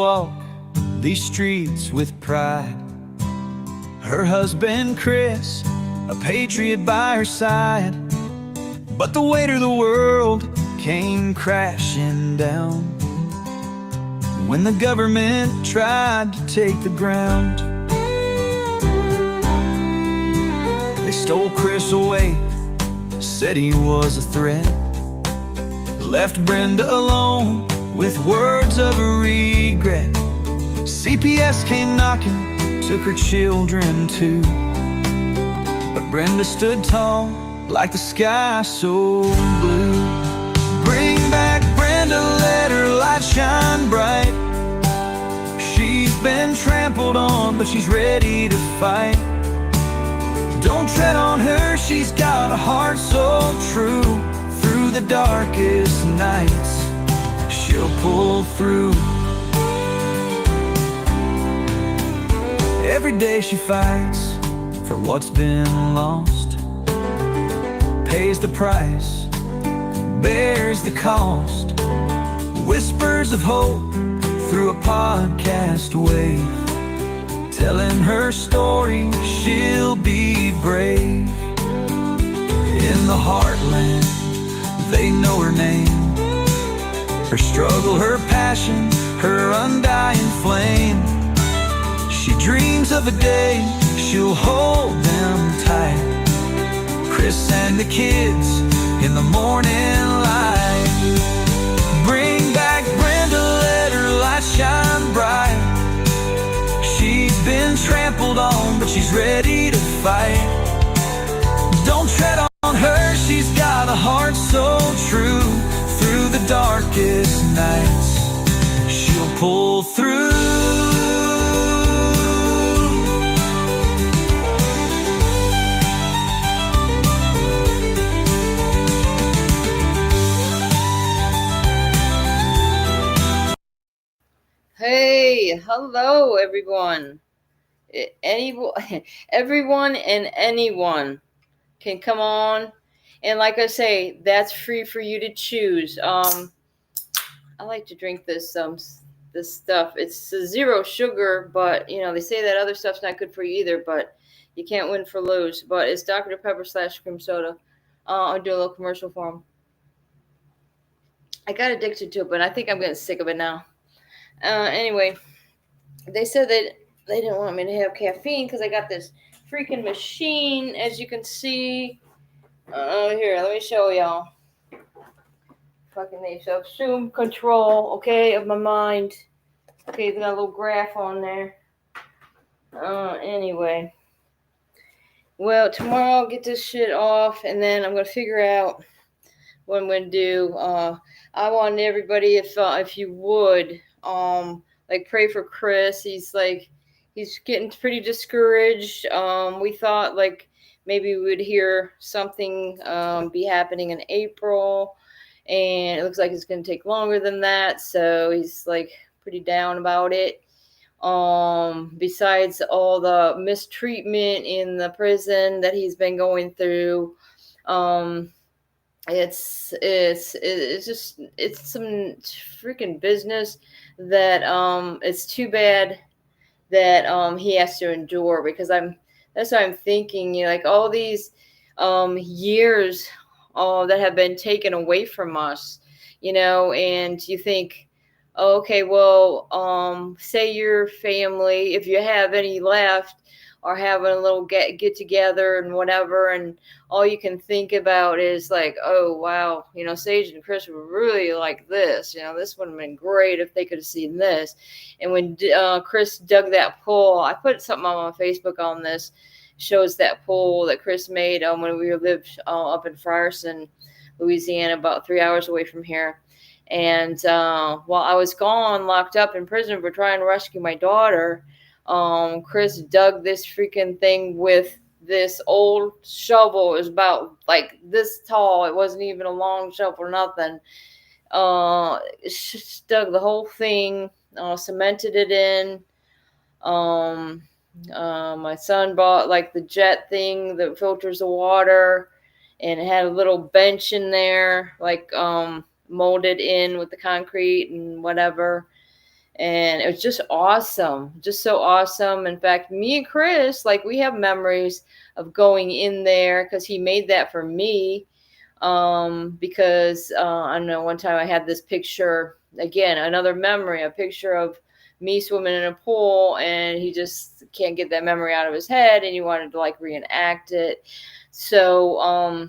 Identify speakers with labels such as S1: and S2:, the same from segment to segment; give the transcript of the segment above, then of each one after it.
S1: walk these streets with pride. Her husband Chris, a patriot by her side. But the weight of the world came crashing down when the government tried to take the ground. They stole Chris away, said he was a threat, left Brenda alone with words of regret. CPS came knocking, took her children too, but Brenda stood tall like the sky so blue. Bring back Brenda, let her light shine bright. She's been trampled on, but she's ready to fight. Don't tread on her, she's got a heart so true. Through the darkest nights, she'll pull through. Every day she fights for what's been lost, pays the price, bears the cost. Whispers of hope through a podcast wave, telling her story, she'll be brave. In the heartland, they know her name, her struggle, her passion, her undying flame. She dreams of a day she'll hold them tight, Chris and the kids in the morning light. Bring back Brenda, let her light shine bright. She's been trampled on, but she's ready to fight. Don't tread on her, she's got a heart so true. Through the darkest nights, she'll pull through.
S2: Hey, hello everyone. Everyone and anyone can come on, and like I say, that's free for you to choose. I like to drink this stuff. It's zero sugar, but they say that other stuff's not good for you either. But you can't win for lose. But it's Dr. Pepper / cream soda. I'll do a little commercial for them. I got addicted to it, but I think I'm getting sick of it now. Anyway, they said that they didn't want me to have caffeine because I got this freaking machine, as you can see. Here, let me show y'all. Fucking they assume control, okay, of my mind. Okay, they got a little graph on there. Anyway. Well, tomorrow I'll get this shit off, and then I'm going to figure out what I'm going to do. I want everybody, if you would, pray for Chris. He's getting pretty discouraged. We thought maybe we would hear something be happening in April, and it looks like it's going to take longer than that. So he's pretty down about it. Besides all the mistreatment in the prison that he's been going through, it's some freaking business that it's too bad that he has to endure, because that's what I'm thinking, all these years that have been taken away from us, and you think, okay, well, say your family, if you have any left, are having a little get together and whatever, and all you can think about is oh wow, Sage and Chris were really like this. This would have been great if they could have seen this. And when Chris dug that pool, I put something on my Facebook on this, shows that pool that Chris made when we lived up in Frierson, Louisiana, about 3 hours away from here. And while I was gone, locked up in prison for trying to rescue my daughter, Chris dug this freaking thing with this old shovel. It was about this tall. It wasn't even a long shovel or nothing. Dug the whole thing, cemented it in. My son bought the jet thing that filters the water, and it had a little bench in there, molded in with the concrete and whatever. And it was just awesome, just so awesome. In fact, me and Chris, like, we have memories of going in there because he made that for me. Because I don't know, one time I had this picture, again, another memory, a picture of me swimming in a pool, and he just can't get that memory out of his head, and he wanted to like reenact it. So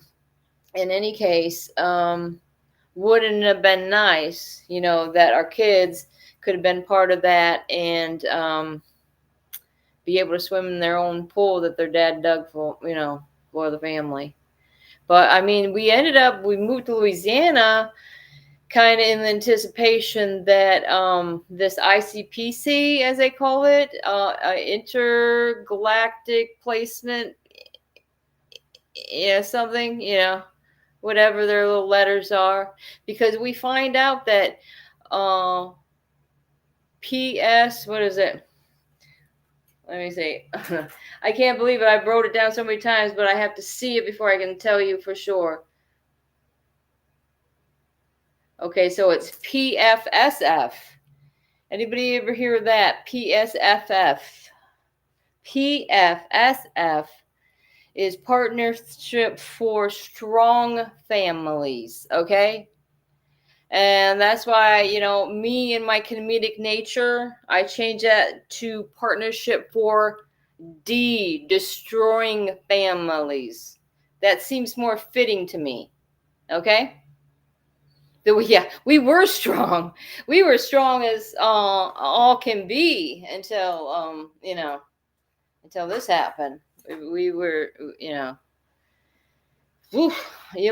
S2: in any case, wouldn't it have been nice, that our kids could have been part of that, and be able to swim in their own pool that their dad dug for the family. But I mean, we moved to Louisiana kind of in the anticipation that this ICPC, as they call it, intergalactic placement, something, whatever their little letters are, because we find out that PS, what is it? Let me see. I can't believe it. I wrote it down so many times, but I have to see it before I can tell you for sure. Okay, so it's PFSF. Anybody ever hear of that? PSFF. PFSF is Partnership for Strong Families, okay? And that's why, me and my comedic nature, I change that to Partnership for Destroying Families. That seems more fitting to me, okay? We were strong. We were strong as all can be until until this happened. We were, you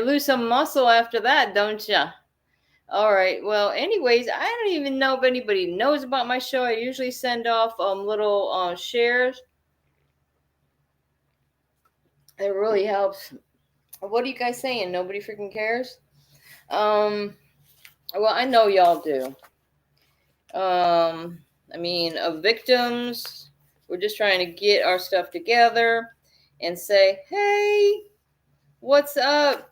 S2: lose some muscle after that, don't you? All right. Well, anyways, I don't even know if anybody knows about my show. I usually send off little shares. It really helps. What are you guys saying? Nobody freaking cares? Well, I know y'all do. I mean, of victims, we're just trying to get our stuff together and say, hey, what's up?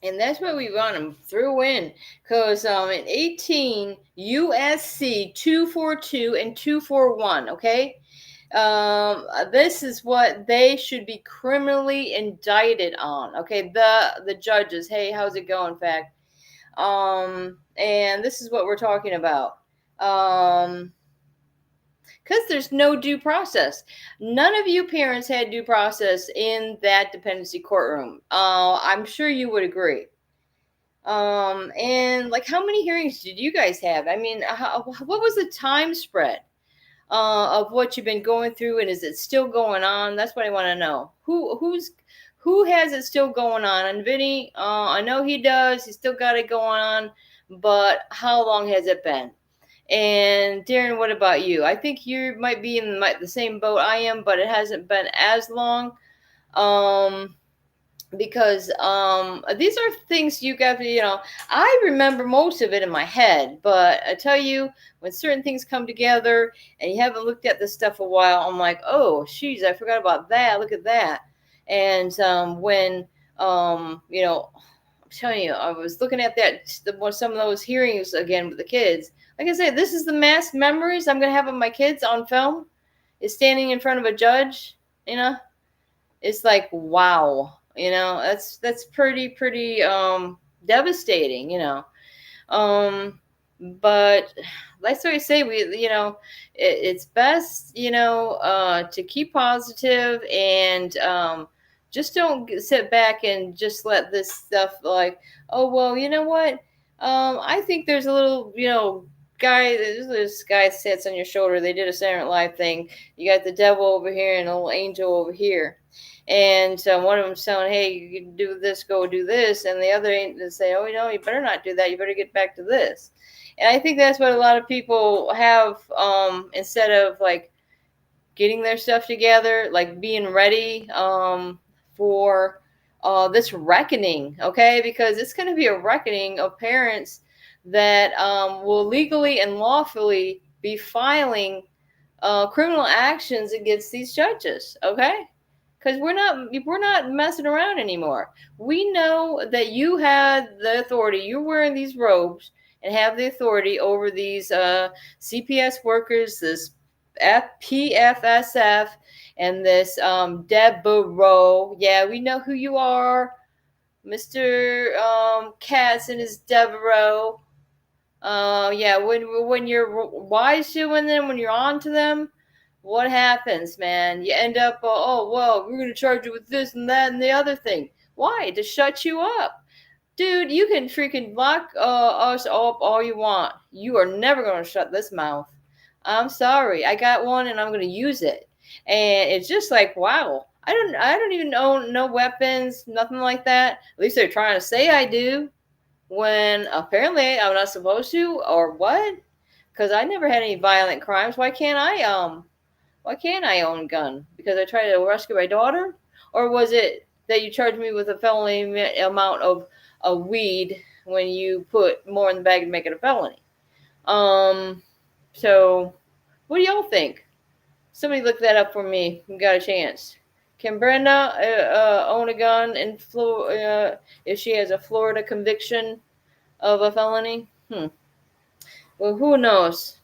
S2: And that's what we want them through in. Because in 18 USC 242 and 241, okay? This is what they should be criminally indicted on. Okay, the judges. Hey, how's it going, fact? And this is what we're talking about. Because there's no due process. None of you parents had due process in that dependency courtroom. I'm sure you would agree. And like, how many hearings did you guys have? I mean, what was the time spread of what you've been going through, and is it still going on? That's what I want to know. Who has it still going on? And Vinny, I know he does. He's still got it going on, but how long has it been? And Darren, what about you? I think you might be in the same boat I am, but it hasn't been as long. Because these are things you got to, I remember most of it in my head, but I tell you, when certain things come together and you haven't looked at this stuff a while, I'm like, oh, geez, I forgot about that. Look at that. And when, I'm telling you, I was looking at some of those hearings again with the kids. Like I said, this is the mass memories I'm going to have of my kids on film. Is standing in front of a judge, it's like, wow. That's pretty devastating, but that's what I say. It's best, to keep positive and just don't sit back and just let this stuff like, oh, well, you know what? I think there's a little, this guy sits on your shoulder. They did a Saturday Night Live thing. You got the devil over here and a little angel over here. And one of them saying, hey, you can do this, go do this. And the other ain't say, oh, you better not do that. You better get back to this. And I think that's what a lot of people have, instead of like getting their stuff together, like being ready for this reckoning, okay? Because it's going to be a reckoning of parents that will legally and lawfully be filing criminal actions against these judges, okay? Because we're not messing around anymore. We know that you had the authority. You're wearing these robes, and have the authority over these CPS workers, this PFSF, and this Devereaux. Yeah, we know who you are, Mr. Katz and his Devereaux. Yeah, when you're wise to them, when you're on to them, what happens, man? You end up, oh, well, we're going to charge you with this and that and the other thing. Why? To shut you up. Dude, you can freaking lock us up all you want. You are never going to shut this mouth. I'm sorry. I got one and I'm going to use it. And it's just like, wow. I don't even own no weapons, nothing like that. At least they're trying to say I do, when apparently I'm not supposed to, or what? Because I never had any violent crimes. Why can't I own a gun? Because I tried to rescue my daughter? Or was it that you charged me with a felony amount of weed when you put more in the bag to make it a felony? So what do y'all think? Somebody look that up for me. We got a chance. Can Brenda own a gun in Florida if she has a Florida conviction of a felony? Well, who knows?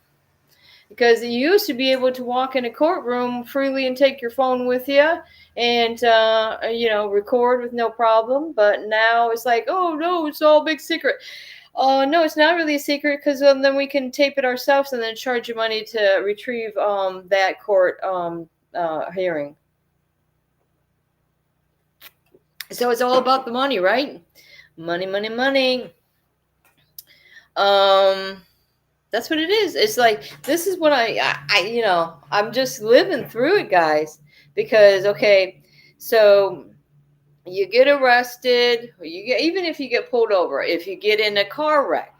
S2: Because you used to be able to walk in a courtroom freely and take your phone with you and, record with no problem. But now it's like, oh, no, it's all a big secret. No, it's not really a secret, because then we can tape it ourselves and then charge you money to retrieve that court hearing. So it's all about the money, right? Money, money, money. That's what it is. It's like, this is what I'm just living through it, guys. Because, okay, so you get arrested, or even if you get pulled over, if you get in a car wreck,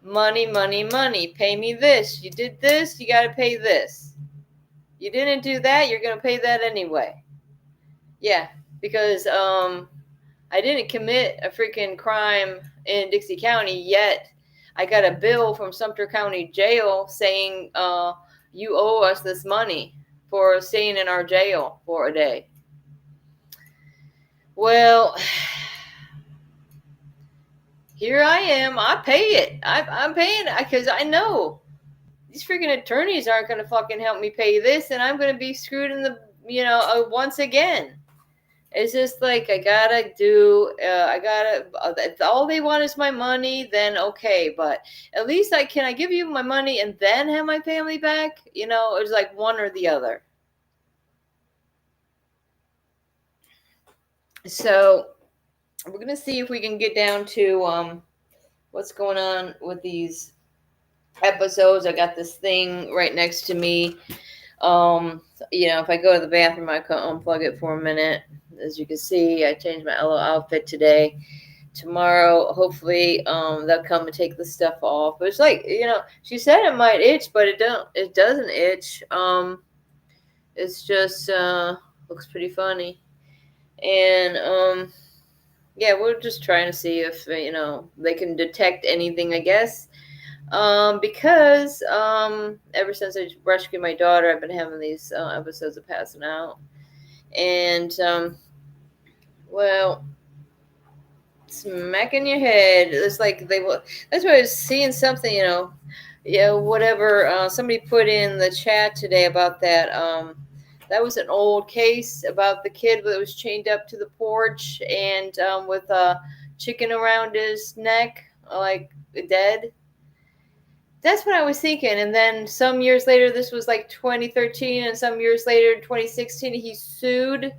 S2: money, money, money, pay me this. You did this, you got to pay this. You didn't do that, you're going to pay that anyway. Yeah, because I didn't commit a freaking crime in Dixie County, yet I got a bill from Sumter County Jail saying you owe us this money for staying in our jail for a day. Well, here I am. I pay it. I'm paying it because I know these freaking attorneys aren't going to fucking help me pay this, and I'm going to be screwed in the, once again. It's just like, if all they want is my money, then okay, but at least can I give you my money and then have my family back? It's like one or the other. So we're going to see if we can get down to what's going on with these episodes. I got this thing right next to me. If I go to the bathroom, I can unplug it for a minute. As you can see, I changed my little outfit today. Tomorrow, hopefully, they'll come and take the stuff off. But it's like, she said it might itch, but it doesn't itch. It's just looks pretty funny. And yeah, we're just trying to see if they can detect anything, I guess. Because ever since I rescued my daughter, I've been having these episodes of passing out. And well, smacking your head. It's like that's why I was seeing something, whatever. Somebody put in the chat today about that. That was an old case about the kid that was chained up to the porch and with a chicken around his neck, like dead. That's what I was thinking. And then some years later, this was like 2013, and some years later, 2016, he sued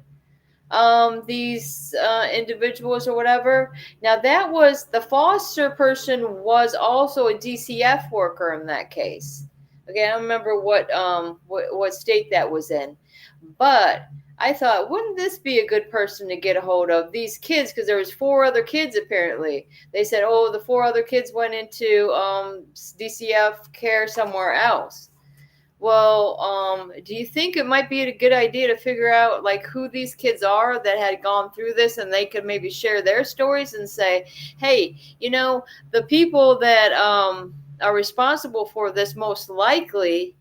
S2: these individuals or whatever. Now, that was the foster person was also a DCF worker in that case. Okay, I don't remember what state that was in, but I thought, wouldn't this be a good person to get a hold of? These kids, because there was 4 other kids apparently. They said, oh, the 4 other kids went into DCF care somewhere else. Well, do you think it might be a good idea to figure out like who these kids are that had gone through this, and they could maybe share their stories and say, hey, the people that are responsible for this most likely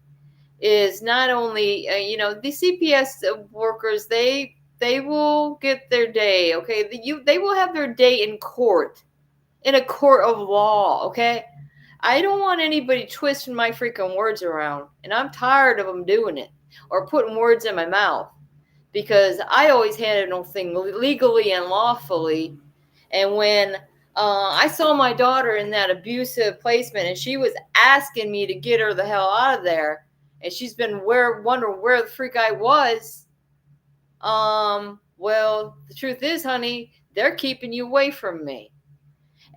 S2: is not only, the CPS workers, they will get their day, okay? They will have their day in court, in a court of law, okay? I don't want anybody twisting my freaking words around, and I'm tired of them doing it or putting words in my mouth, because I always handle things legally and lawfully. And when I saw my daughter in that abusive placement, and she was asking me to get her the hell out of there, and she's been wondering where the freak I was. Well, the truth is, honey, they're keeping you away from me.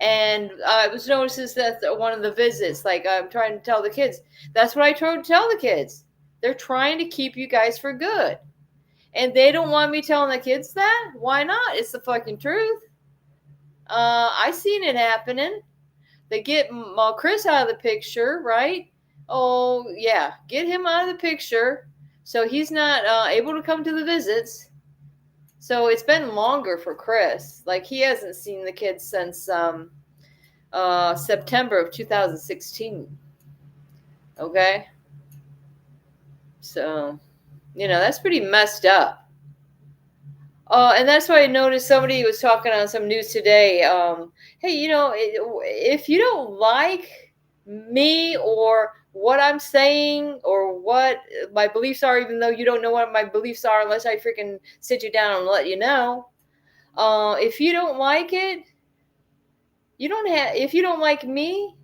S2: And it was noticed that one of the visits, like I'm trying to tell the kids, that's what I try to tell the kids. They're trying to keep you guys for good. And they don't want me telling the kids that? Why not? It's the fucking truth. I seen it happening. They get Chris out of the picture, right? Oh, yeah. Get him out of the picture so he's not able to come to the visits. So it's been longer for Chris. Like, he hasn't seen the kids since September of 2016. Okay? So, that's pretty messed up. And that's why I noticed somebody was talking on some news today. Hey, if you don't like me or what I'm saying or what my beliefs are, even though you don't know what my beliefs are unless I freaking sit you down and let you know. If you don't like it, if you don't like me,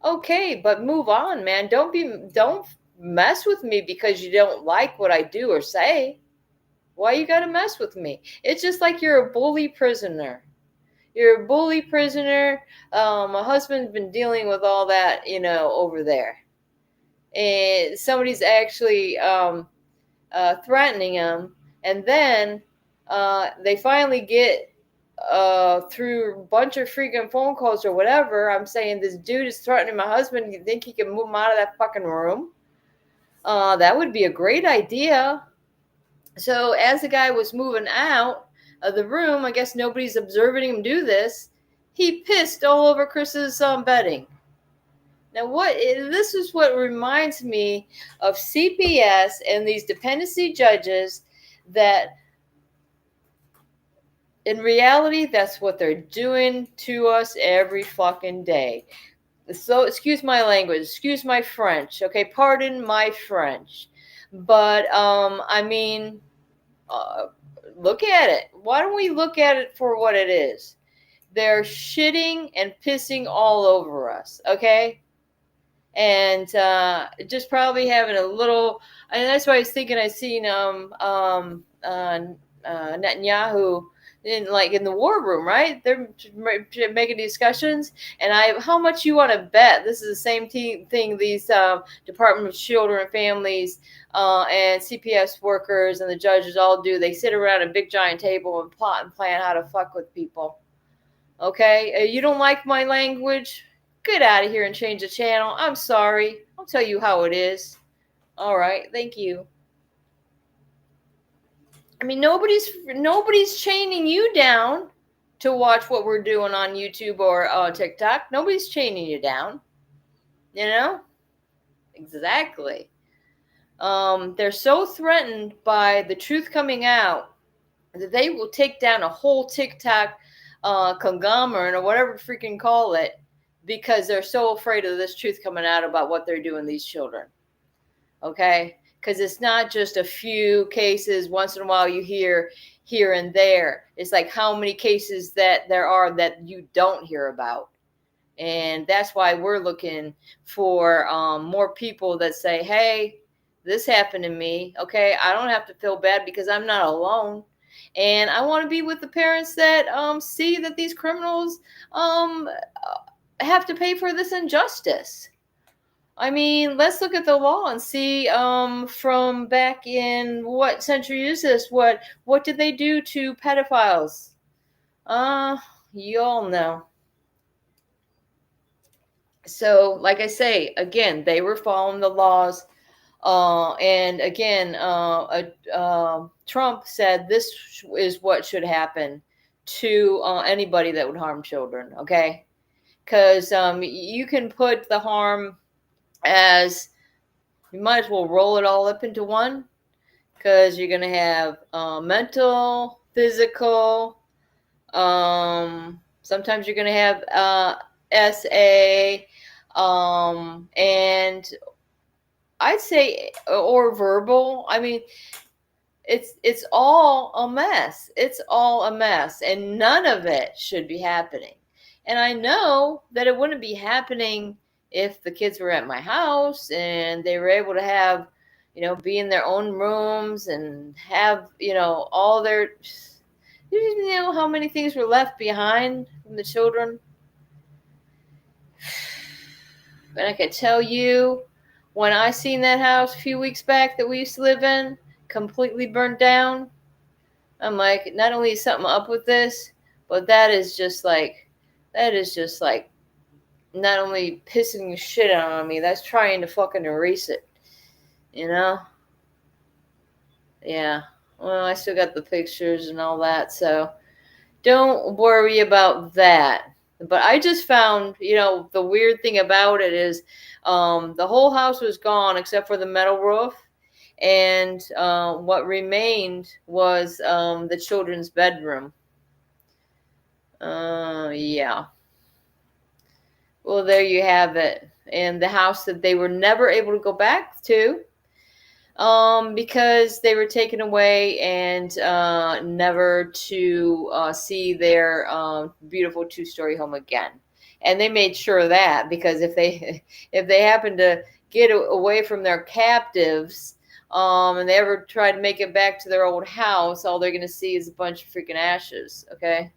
S2: okay, but move on, man. Don't mess with me because you don't like what I do or say. Why you gotta mess with me? It's just like you're a bully prisoner. You're a bully prisoner. My husband's been dealing with all that, over there. And somebody's actually threatening him. And then they finally get through a bunch of freaking phone calls or whatever. I'm saying this dude is threatening my husband. You think he can move him out of that fucking room? That would be a great idea. So as the guy was moving out of the room, I guess nobody's observing him do this. He pissed all over Chris's bedding. Now, this is what reminds me of CPS and these dependency judges, that in reality, that's what they're doing to us every fucking day. So, excuse my language, excuse my French, okay? Pardon my French. But, look at it. Why don't we look at it for what it is? They're shitting and pissing all over us, okay? And just probably having a little, and that's why I was thinking I seen Netanyahu in the war room, right? They're making discussions, and how much you want to bet this is the same thing these Department of Children and Families and CPS workers and the judges all do. They sit around a big giant table and plot and plan how to fuck with people. Okay, you don't like my language? Get out of here and change the channel. I'm sorry. I'll tell you how it is. All right, thank you. I mean, nobody's chaining you down to watch what we're doing on YouTube or TikTok. Nobody's chaining you down. Exactly. They're so threatened by the truth coming out that they will take down a whole TikTok conglomerate or whatever freaking call it, because they're so afraid of this truth coming out about what they're doing to these children. Okay? Because it's not just a few cases. Once in a while you hear here and there. It's like how many cases that there are that you don't hear about. And that's why we're looking for more people that say, hey, this happened to me. Okay, I don't have to feel bad because I'm not alone. And I want to be with the parents that see that these criminals have to pay for this injustice. I mean, let's look at the law and see from back in what century is this? What did they do to pedophiles? You all know. So, like I say, again, they were following the laws. And again, Trump said this is what should happen to anybody that would harm children, okay? Because you can put the harm as, you might as well roll it all up into one, because you're going to have mental, physical, sometimes you're going to have SA, And I'd say, or verbal. I mean, it's all a mess. It's all a mess, and none of it should be happening. And I know that it wouldn't be happening if the kids were at my house and they were able to have, be in their own rooms and have, all their, how many things were left behind from the children. And I could tell you, when I seen that house a few weeks back that we used to live in, completely burnt down, I'm like, not only is something up with this, but that is just like not only pissing shit on me, that's trying to fucking erase it. Yeah. Well, I still got the pictures and all that, so don't worry about that. But I just found, the weird thing about it is the whole house was gone except for the metal roof. And what remained was the children's bedroom. Yeah. Well, there you have it. And the house that they were never able to go back to because they were taken away and never to see their beautiful 2-story home again. And they made sure of that, because if they happen to get away from their captives and they ever try to make it back to their old house, all they're going to see is a bunch of freaking ashes. Okay.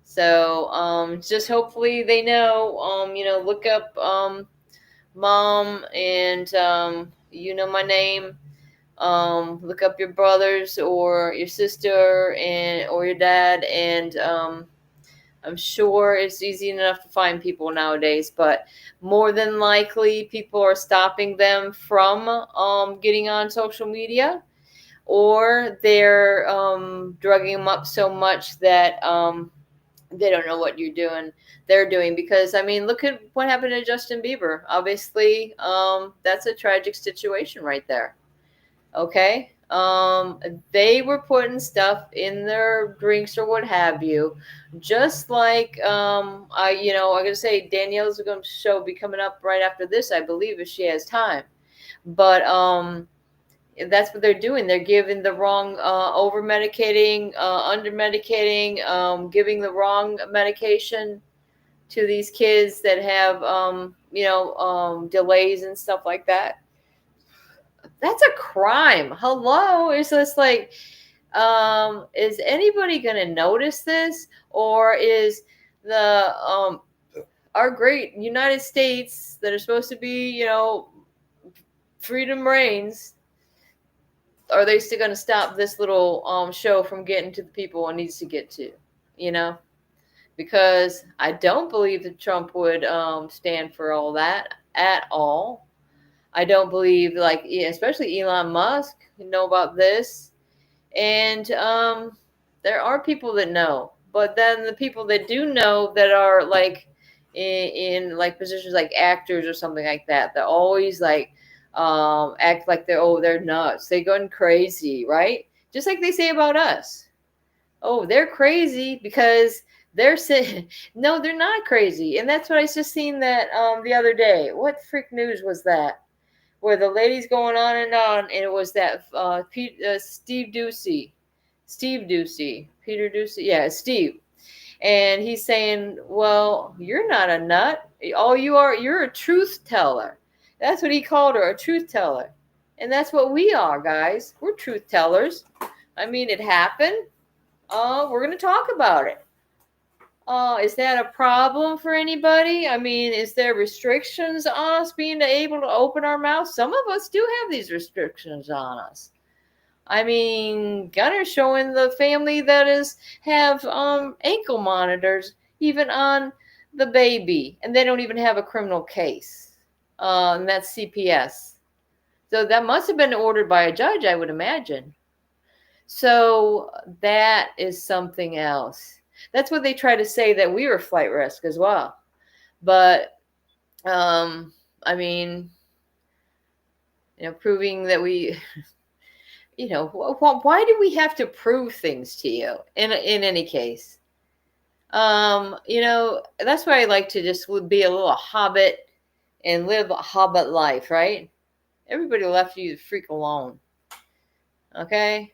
S2: So just hopefully they know, look up mom and my name. Look up your brothers or your sister or your dad, and I'm sure it's easy enough to find people nowadays, but more than likely people are stopping them from getting on social media, or they're drugging them up so much that they don't know what they're doing. Because I mean, look at what happened to Justin Bieber. Obviously, that's a tragic situation right there. Okay. They were putting stuff in their drinks or what have you, just like I'm gonna say Danielle's going to be coming up right after this, I believe, if she has time. But that's what they're doing. They're giving the wrong, over medicating, under medicating, giving the wrong medication to these kids that have delays and stuff like that. That's a crime. Hello. It's just like, is anybody going to notice this? Or is the our great United States that are supposed to be, freedom reigns, are they still going to stop this little show from getting to the people it needs to get to? Because I don't believe that Trump would stand for all that at all. I don't believe, like, especially Elon Musk, know about this. And there are people that know, but then the people that do know, that are like in like positions like actors or something like that, they're always like act like they're nuts. They're going crazy, right? Just like they say about us. Oh, they're crazy because they're saying, no, they're not crazy. And that's what I just seen that the other day. What freak news was that? Where the lady's going on, and it was that Steve Ducey, Peter Ducey, yeah, Steve, and he's saying, well, you're not a nut. All you are, you're a truth teller. That's what he called her, a truth teller. And that's what we are, guys. We're truth tellers. I mean, it happened. We're going to talk about it. Is that a problem for anybody? I mean, is there restrictions on us being able to open our mouth? Some of us do have these restrictions on us. I mean, Gunner's showing the family that have ankle monitors even on the baby, and they don't even have a criminal case. And that's CPS. So that must have been ordered by a judge, I would imagine. So that is something else. That's what they try to say, that we were flight risk as well. But, I mean, proving that we, why do we have to prove things to you in any case? That's why I like to just be a little hobbit and live a hobbit life, right? Everybody left you the freak alone. Okay?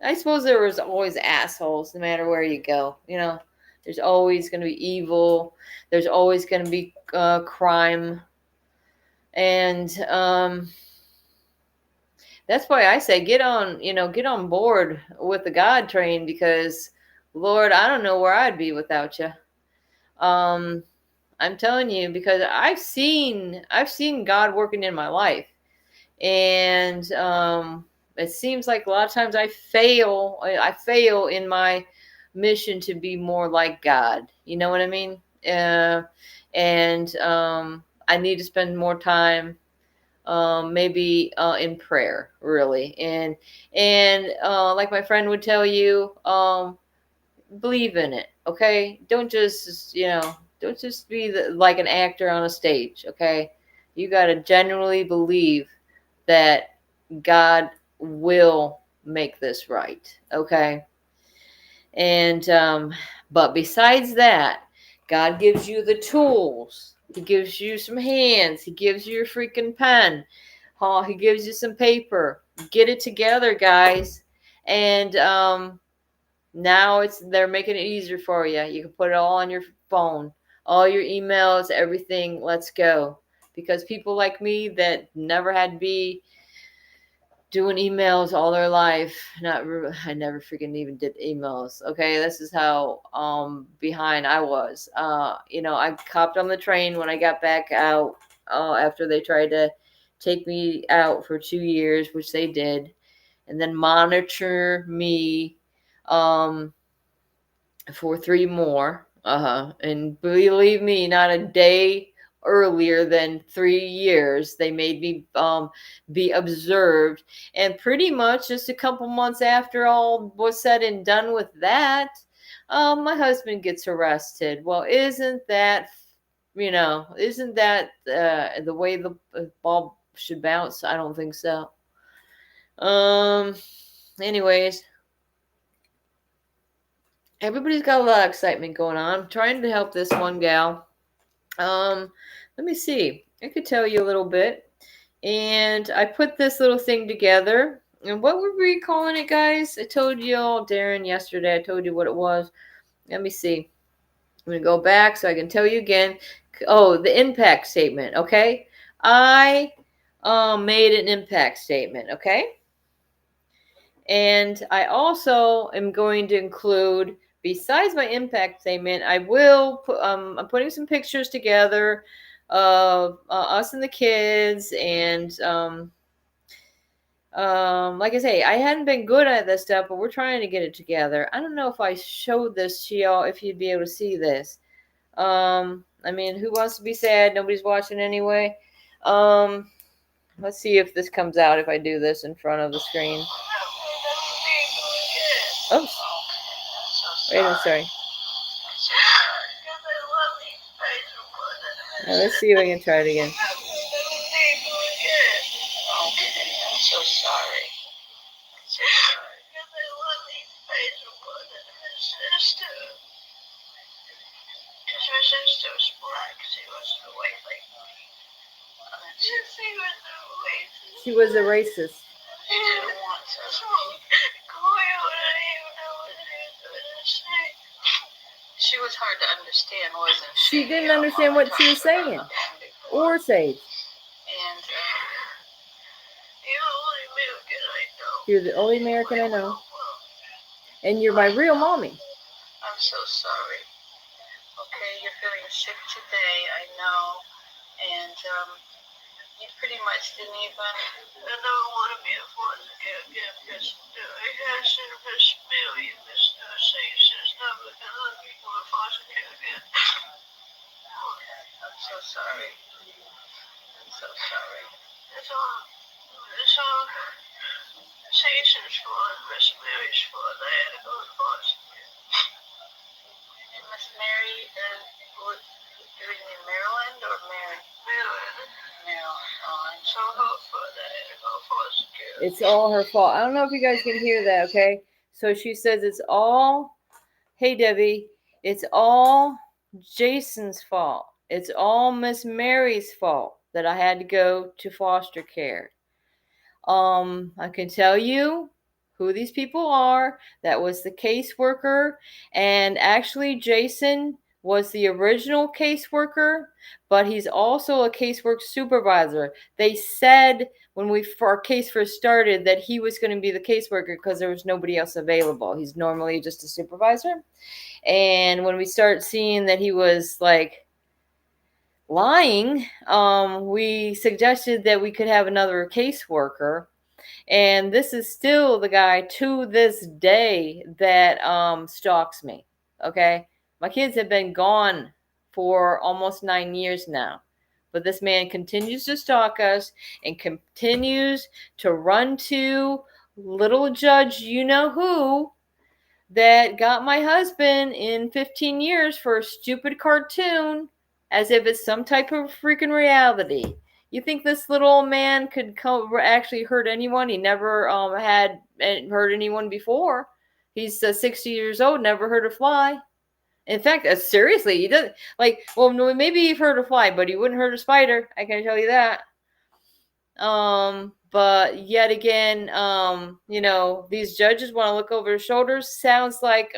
S2: I suppose there was always assholes no matter where you go. There's always going to be evil. There's always going to be crime. And that's why I say get on board with the God train, because Lord, I don't know where I'd be without you. I'm telling you, because I've seen God working in my life. And it seems like a lot of times I fail in my mission to be more like God. You know what I mean? And I need to spend more time, maybe in prayer, really. And like my friend would tell you, believe in it. Okay, don't just be like an actor on a stage. Okay, you got to genuinely believe that God will make this right. Okay. And but besides that, God gives you the tools. He gives you some hands. He gives you your freaking pen. Oh, he gives you some paper. Get it together, guys. And now they're making it easier for you. You can put it all on your phone, all your emails, everything. Let's go. Because people like me that never had to be doing emails all their life. I never freaking even did emails. Okay, this is how behind I was. I copped on the train when I got back out, after they tried to take me out for 2 years, which they did, and then monitor me for 3 more. And believe me, not a day earlier than 3 years they made me be observed. And pretty much just a couple months after all was said and done with that, my husband gets arrested. Well, isn't that the way the ball should bounce? I don't think so. Anyways, everybody's got a lot of excitement going on. I'm trying to help this one gal. Let me see. I could tell you a little bit. And I put this little thing together. And what were we calling it, guys? I told you all, Darren, yesterday. I told you what it was. Let me see. I'm going to go back so I can tell you again. Oh, the impact statement, okay? I made an impact statement, okay? And I also am going to include, besides my impact statement, I will put, I'm putting some pictures together of us and the kids. And like I say, I hadn't been good at this stuff, but we're trying to get it together. I don't know if I showed this to y'all, if you'd be able to see this. I mean, who wants to be sad? Nobody's watching anyway. Let's see if this comes out if I do this in front of the screen. Oops. Wait, I'm sorry. Now, let's see if I can try it again.
S3: Okay, I'm so sorry. Because my sister was black, she was white like me.
S2: She was a racist.
S3: She didn't want to. She was hard to understand, wasn't she?
S2: She didn't understand what she was saying or saying.
S3: And you're the only American I know.
S2: You're the only American I know. And you're my real mommy.
S3: I'm so sorry. Okay, you're feeling sick today, I know. And you pretty much didn't even. I never want to be a foster care again because I had service million conversations. Never gonna let me go to foster care again. I'm so sorry. I'm so sorry. It's all Satan's fault, Miss Mary's fault. I had to go to foster care. And Miss Mary, do you mean Maryland or Mary? Maryland. I'm so hopeful that I had to go to foster care.
S2: It's all her fault. I don't know if you guys can hear that, okay? So she says it's all, hey, Debbie, it's all Jason's fault. It's all Miss Mary's fault that I had to go to foster care. I can tell you who these people are. That was the caseworker, and actually Jason was the original caseworker, but he's also a casework supervisor. They said when our case first started that he was going to be the caseworker because there was nobody else available. He's normally just a supervisor. And when we start seeing that he was like lying, we suggested that we could have another caseworker. And this is still the guy to this day that stalks me. Okay, my kids have been gone for almost 9 years now, but this man continues to stalk us and continues to run to little judge you know who that got my husband in 15 years for a stupid cartoon as if it's some type of freaking reality. You think this little old man could actually hurt anyone? He never had hurt anyone before. He's 60 years old, never hurt a fly. In fact, seriously, he doesn't well, no, maybe he hurt a fly, but he wouldn't hurt a spider. I can tell you that. But yet again, these judges want to look over their shoulders. Sounds like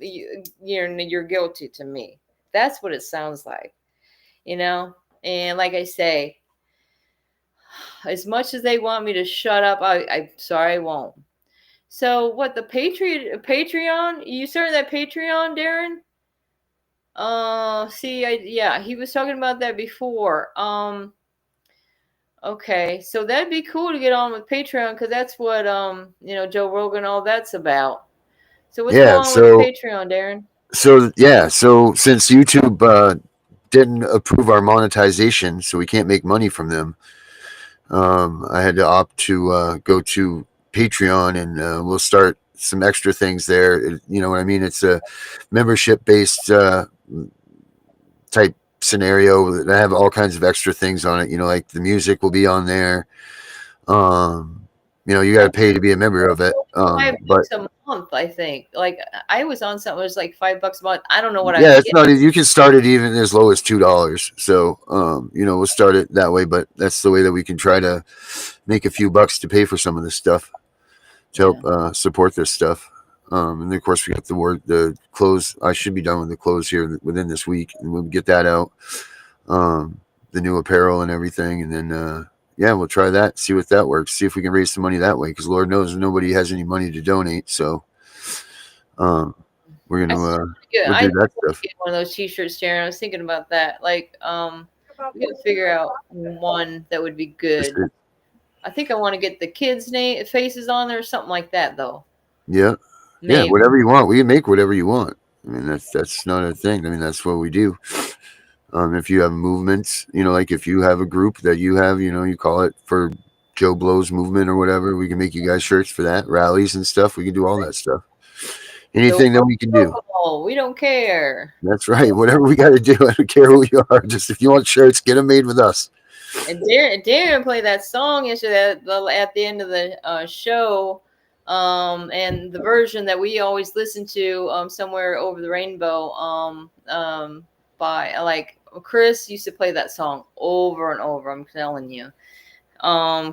S2: you're guilty to me. That's what it sounds like, And like I say, as much as they want me to shut up, I'm sorry, I won't. So what, the Patreon? You started that Patreon, Darren? He was talking about that before. Okay, so that'd be cool to get on with Patreon because that's what Joe Rogan, all that's about. So what's going on with Patreon, Darren?
S4: So since YouTube didn't approve our monetization, so we can't make money from them, I had to opt to go to Patreon, and we'll start some extra things there. You know what I mean? It's a membership-based type scenario that I have all kinds of extra things on it. Like the music will be on there. You got to pay to be a member of it.
S2: $5 a month, I think. Like I was on something, it was like $5 a month. I don't know what.
S4: Yeah, it's not. You can start it even as low as $2. So we'll start it that way. But that's the way that we can try to make a few bucks to pay for some of this stuff to help support this stuff. And then of course we got the clothes. I should be done with the clothes here within this week, and we'll get that out. The new apparel and everything, and then we'll try that. See what that works. See if we can raise some money that way. Because Lord knows nobody has any money to donate. So we're gonna we'll do that stuff.
S2: Get one of those T-shirts, Darren. I was thinking about that. Like we gotta figure out one that would be good. I think I want to get the kids' faces on there or something like that, though.
S4: Yeah. Maybe. Yeah, whatever you want. We can make whatever you want. I mean, that's not a thing. I mean, that's what we do. If you have movements, like if you have a group that you have, you call it for Joe Blow's movement or whatever, we can make you guys shirts for that, rallies and stuff. We can do all that stuff. Anything that we can do.
S2: We don't care.
S4: That's right. Whatever we got to do. I don't care who you are. Just if you want shirts, get them made with us.
S2: And Darren played that song yesterday at the end of the show. And the version that we always listen to, Somewhere Over the Rainbow, by like Chris used to play that song over and over. I'm telling you,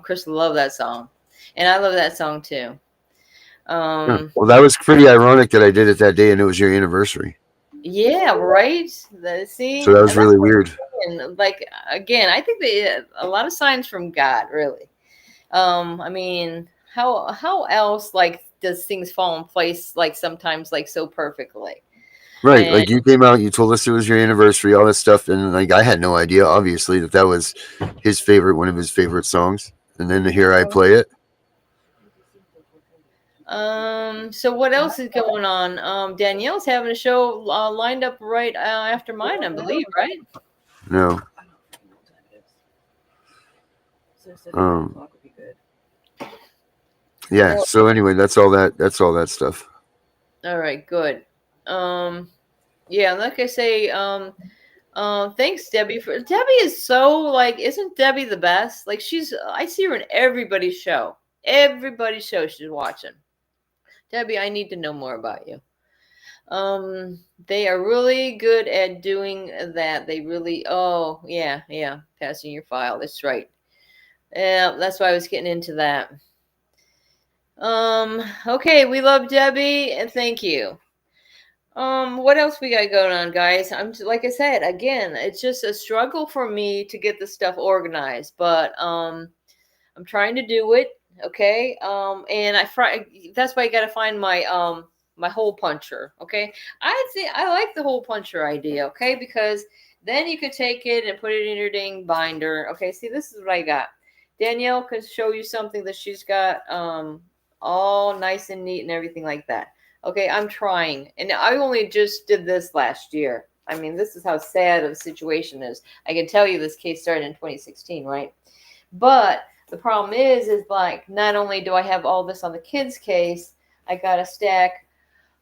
S2: Chris loved that song, and I love that song too.
S4: Well, that was pretty ironic that I did it that day, and it was your anniversary.
S2: Yeah, right. So
S4: that was really weird.
S2: And like again, I think a lot of signs from God, really. I mean, how else does things fall in place sometimes so perfectly?
S4: Right, like you came out, you told us it was your anniversary, all this stuff, and I had no idea, obviously, that was one of his favorite songs, and then here I play it.
S2: So what else is going on? Danielle's having a show lined up right after mine, I believe, right?
S4: No. Yeah. So anyway, that's all that stuff.
S2: All right. Good. Yeah. Like I say, thanks, Debbie. Debbie is so isn't Debbie the best? I see her in everybody's show. Everybody's show she's watching. Debbie, I need to know more about you. They are really good at doing that. They really, oh, yeah, passing your file. That's right. Yeah, that's why I was getting into that. Okay, we love Debbie, and thank you. What else we got going on, guys? Like I said, again, it's just a struggle for me to get the stuff organized, but I'm trying to do it. Okay. And that's why I got to find my hole puncher. Okay. I like the hole puncher idea. Okay, because then you could take it and put it in your dang binder. Okay. See, this is what I got. Danielle can show you something that she's got all nice and neat and everything like that. Okay, I'm trying, and I only just did this last year. I mean, this is how sad of a situation is. I can tell you this case started in 2016, right? But the problem is like, not only do I have all this on the kids' case, I got a stack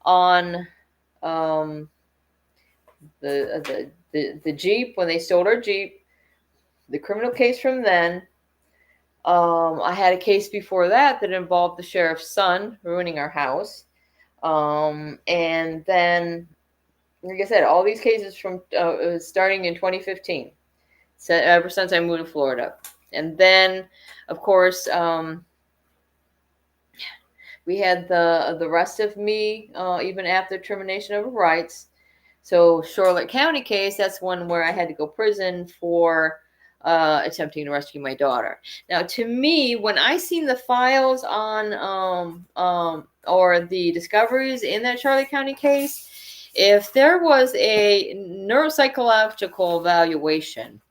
S2: on the Jeep, when they stole our Jeep, the criminal case from then. I had a case before that involved the sheriff's son ruining our house. And then, like I said, all these cases from starting in 2015, so ever since I moved to Florida. And then, of course, we had the rest of me, even after termination of rights. So Charlotte County case, that's one where I had to go prison for attempting to rescue my daughter. Now, to me, when I seen the files on or the discoveries in that Charlotte County case, if there was a neuropsychological evaluation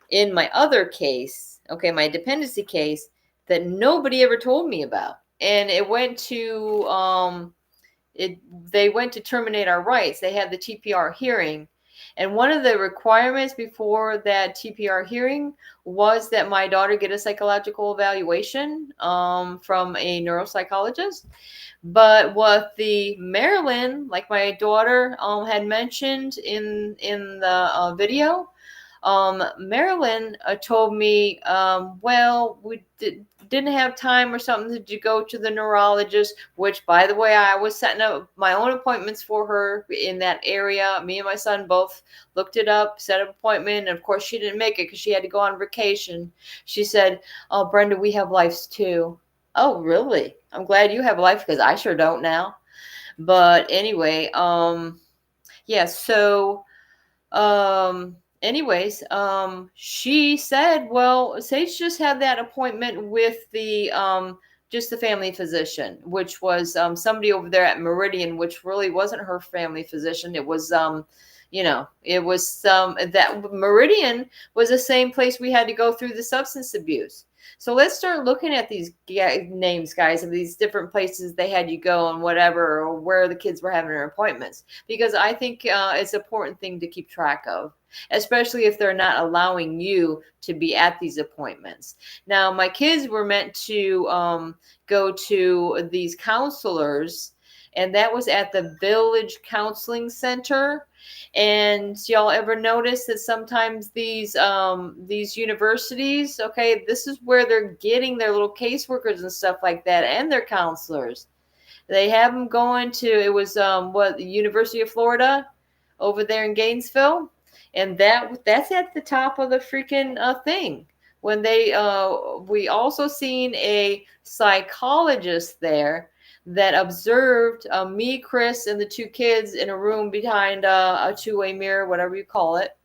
S2: in my other case, okay, my dependency case, that nobody ever told me about, and it went to they went to terminate our rights. They had the TPR hearing. And one of the requirements before that TPR hearing was that my daughter get a psychological evaluation from a neuropsychologist. But what the Maryland, like my daughter had mentioned in the video, Marilyn told me, well, we didn't have time or something to go to the neurologist, which, by the way, I was setting up my own appointments for her in that area. Me and my son both looked it up, set an appointment, and of course she didn't make it because she had to go on vacation. She said, oh, Brenda, we have lives too. Oh, really? I'm glad you have a life because I sure don't now. But anyway, yeah, so anyways, she said, well, Sage just had that appointment with the just the family physician, which was somebody over there at Meridian, which really wasn't her family physician. It was it was that Meridian was the same place we had to go through the substance abuse. So let's start looking at these names, guys, of these different places they had you go and whatever, or where the kids were having their appointments, because I think it's an important thing to keep track of, especially if they're not allowing you to be at these appointments. Now, my kids were meant to go to these counselors, and that was at the Village Counseling Center. And y'all ever notice that sometimes these universities, okay, this is where they're getting their little caseworkers and stuff like that, and their counselors. They have them going to, it was the University of Florida over there in Gainesville, and that's at the top of the freaking thing. When they we also seen a psychologist there that observed me, Chris, and the two kids in a room behind a two-way mirror, whatever you call it.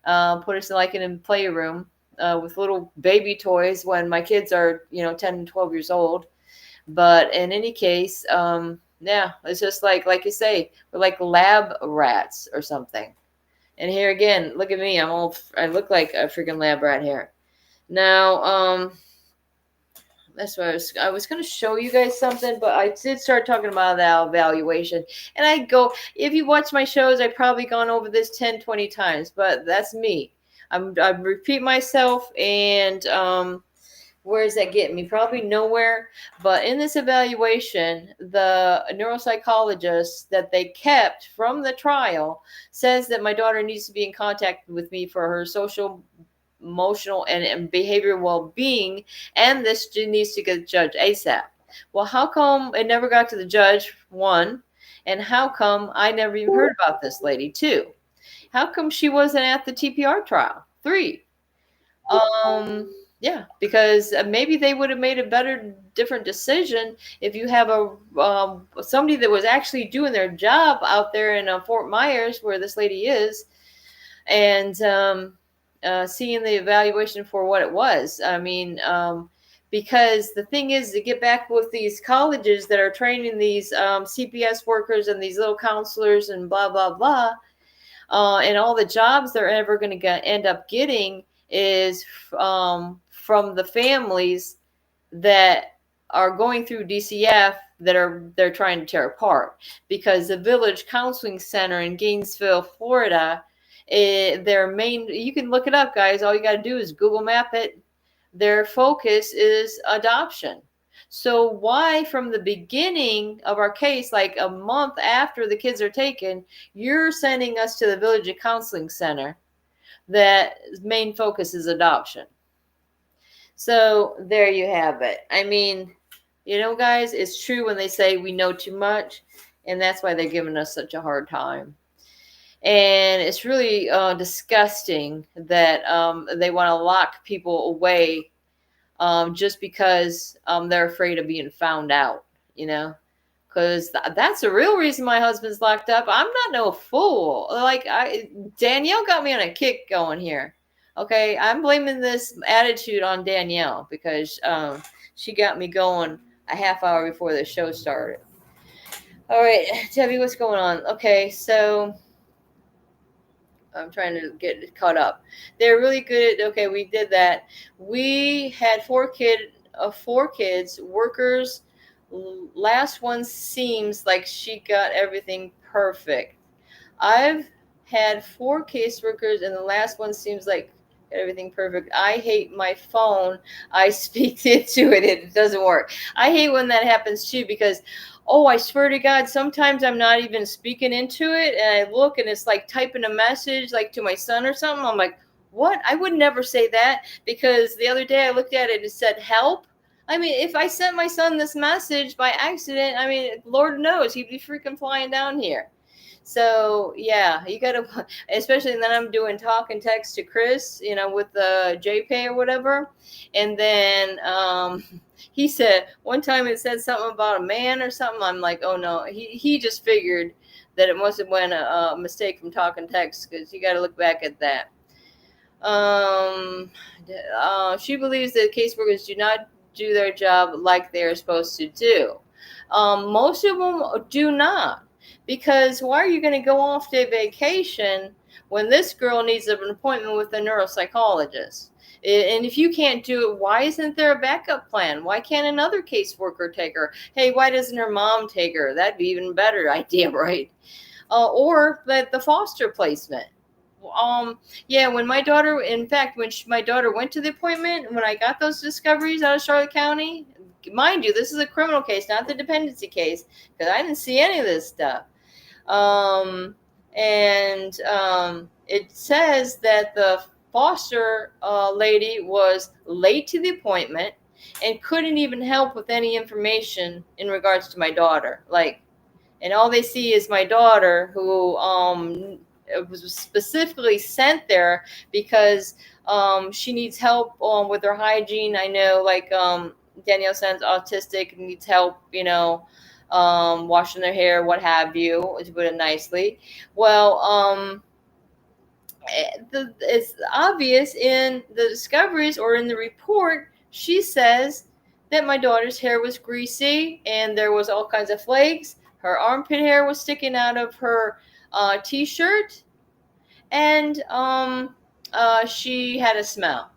S2: Put us in a playroom with little baby toys when my kids are 10 and 12 years old. But in any case, yeah, it's just like you say, we're like lab rats or something. And here again, look at me. I look like a freaking lab rat here. Now, that's what I was going to show you guys something, but I did start talking about that evaluation. And if you watch my shows, I've probably gone over this 10, 20 times, but that's me. I repeat myself, and where does that get me? Probably nowhere. But in this evaluation, the neuropsychologist that they kept from the trial says that my daughter needs to be in contact with me for her social, emotional, and behavioral well-being, and this needs to get judged ASAP. Well, how come it never got to the judge? One. And how come I never even heard about this lady? 2, how come she wasn't at the TPR trial? 3, yeah, because maybe they would have made a better, different decision if you have a somebody that was actually doing their job out there in Fort Myers, where this lady is, and seeing the evaluation for what it was. I mean, because the thing is, to get back with these colleges that are training these CPS workers and these little counselors and blah blah blah, and all the jobs they're ever going to end up getting is from the families that are going through DCF that they're trying to tear apart, because the Village Counseling Center in Gainesville, Florida, their main, you can look it up, guys. All you got to do is Google map it. Their focus is adoption. So why, from the beginning of our case, like a month after the kids are taken, you're sending us to the Village Counseling Center that main focus is adoption? So there you have it. I mean, you know, guys, it's true when they say we know too much, and that's why they're giving us such a hard time. And it's really disgusting that they want to lock people away just because they're afraid of being found out, you know, because that's the real reason my husband's locked up. I'm not no fool. Like, Danielle got me on a kick going here. Okay, I'm blaming this attitude on Danielle, because she got me going a half hour before the show started. All right, Debbie, what's going on? Okay, so I'm trying to get caught up. They're really good at, okay, we did that. We had 4 kids, workers. Last one seems like she got everything perfect. I've had 4 caseworkers, and the last one seems like everything perfect. I hate my phone. I speak into it. It doesn't work. I hate when that happens too, because, oh, I swear to God, sometimes I'm not even speaking into it, and I look and it's like typing a message like to my son or something. I'm like, what? I would never say that, because the other day I looked at it and it said help. I mean, if I sent my son this message by accident, I mean, Lord knows he'd be freaking flying down here. So yeah, you gotta, especially then I'm doing talk and text to Chris, you know, with the JPay or whatever. And then he said one time it said something about a man or something. I'm like, oh no, he just figured that it must have been a mistake from talk and text, because you got to look back at that. She believes that caseworkers do not do their job like they're supposed to do. Most of them do not. Because why are you going to go off to vacation when this girl needs an appointment with a neuropsychologist? And if you can't do it, why isn't there a backup plan? Why can't another caseworker take her? Hey, why doesn't her mom take her? That'd be even better idea, right? Or the foster placement. Yeah, when my daughter, in fact, my daughter went to the appointment, when I got those discoveries out of Charlotte County, mind you, this is a criminal case, not the dependency case, because I didn't see any of this stuff. It says that the foster lady was late to the appointment and couldn't even help with any information in regards to my daughter. Like, and all they see is my daughter, who was specifically sent there because she needs help with her hygiene. I know, like, Danielle sounds autistic and needs help, you know, washing their hair, what have you, to put it nicely. Well, it's obvious in the discoveries or in the report. She says that my daughter's hair was greasy and there was all kinds of flakes. Her armpit hair was sticking out of her t-shirt, and she had a smell.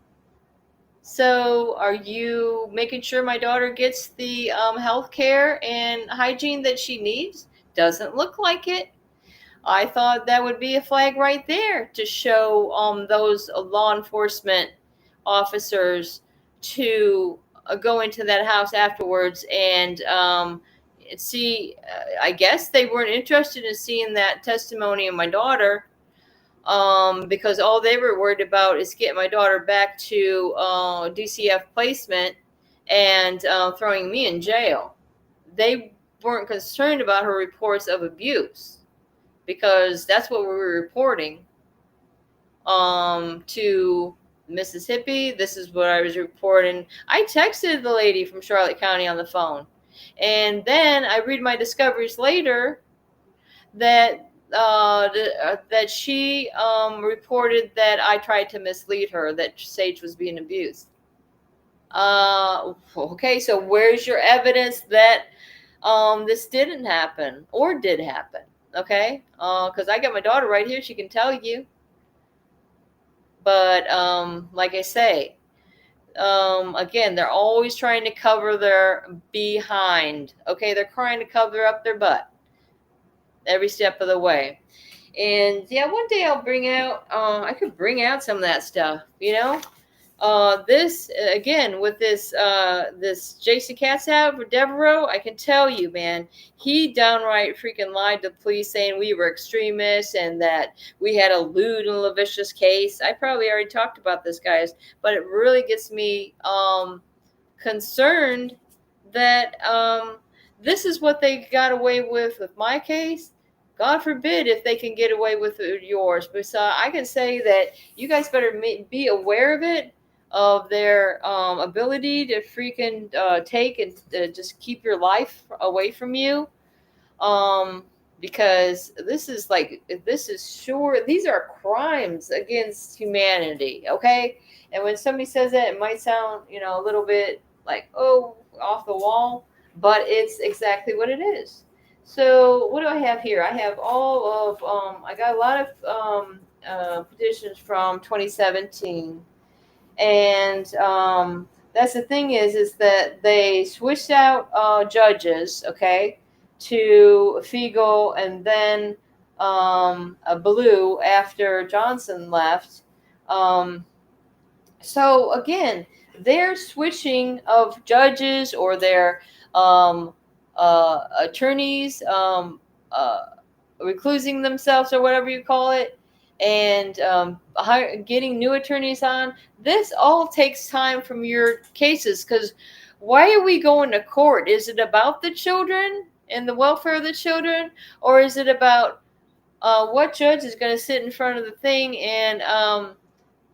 S2: So are you making sure my daughter gets the health care and hygiene that she needs? Doesn't look like it. I thought that would be a flag right there to show those law enforcement officers to go into that house afterwards and see. I guess they weren't interested in seeing that testimony of my daughter, because all they were worried about is getting my daughter back to DCF placement and throwing me in jail. They weren't concerned about her reports of abuse, because that's what we were reporting to Mississippi. This is what I was reporting. I texted the lady from Charlotte County on the phone, and then I read my discoveries later that that she reported that I tried to mislead her, that Sage was being abused. Okay, so where's your evidence that this didn't happen or did happen? Okay, because I got my daughter right here, she can tell you. But like I say, again, they're always trying to cover their behind. Okay, they're trying to cover up their butt every step of the way. And yeah, one day I'll bring out, I could bring out some of that stuff, you know. This again with this Jason Katz out for Devereaux, I can tell you, man, he downright freaking lied to the police, saying we were extremists and that we had a lewd and lascivious case. I probably already talked about this, guys, but it really gets me concerned that this is what they got away with my case. God forbid if they can get away with yours. But I can say that you guys better be aware of it, of their ability to freaking take and just keep your life away from you. Because this is sure, these are crimes against humanity, okay? And when somebody says that, it might sound, you know, a little bit like, oh, off the wall, but it's exactly what it is. So what do I have here? I have all of, I got a lot of petitions from 2017. And that's the thing is that they switched out judges, okay, to Fiegel and then Blue after Johnson left. So again, they're switching of judges or their attorneys reclusing themselves or whatever you call it, and getting new attorneys on. This all takes time from your cases, because why are we going to court? Is it about the children and the welfare of the children, or is it about what judge is going to sit in front of the thing and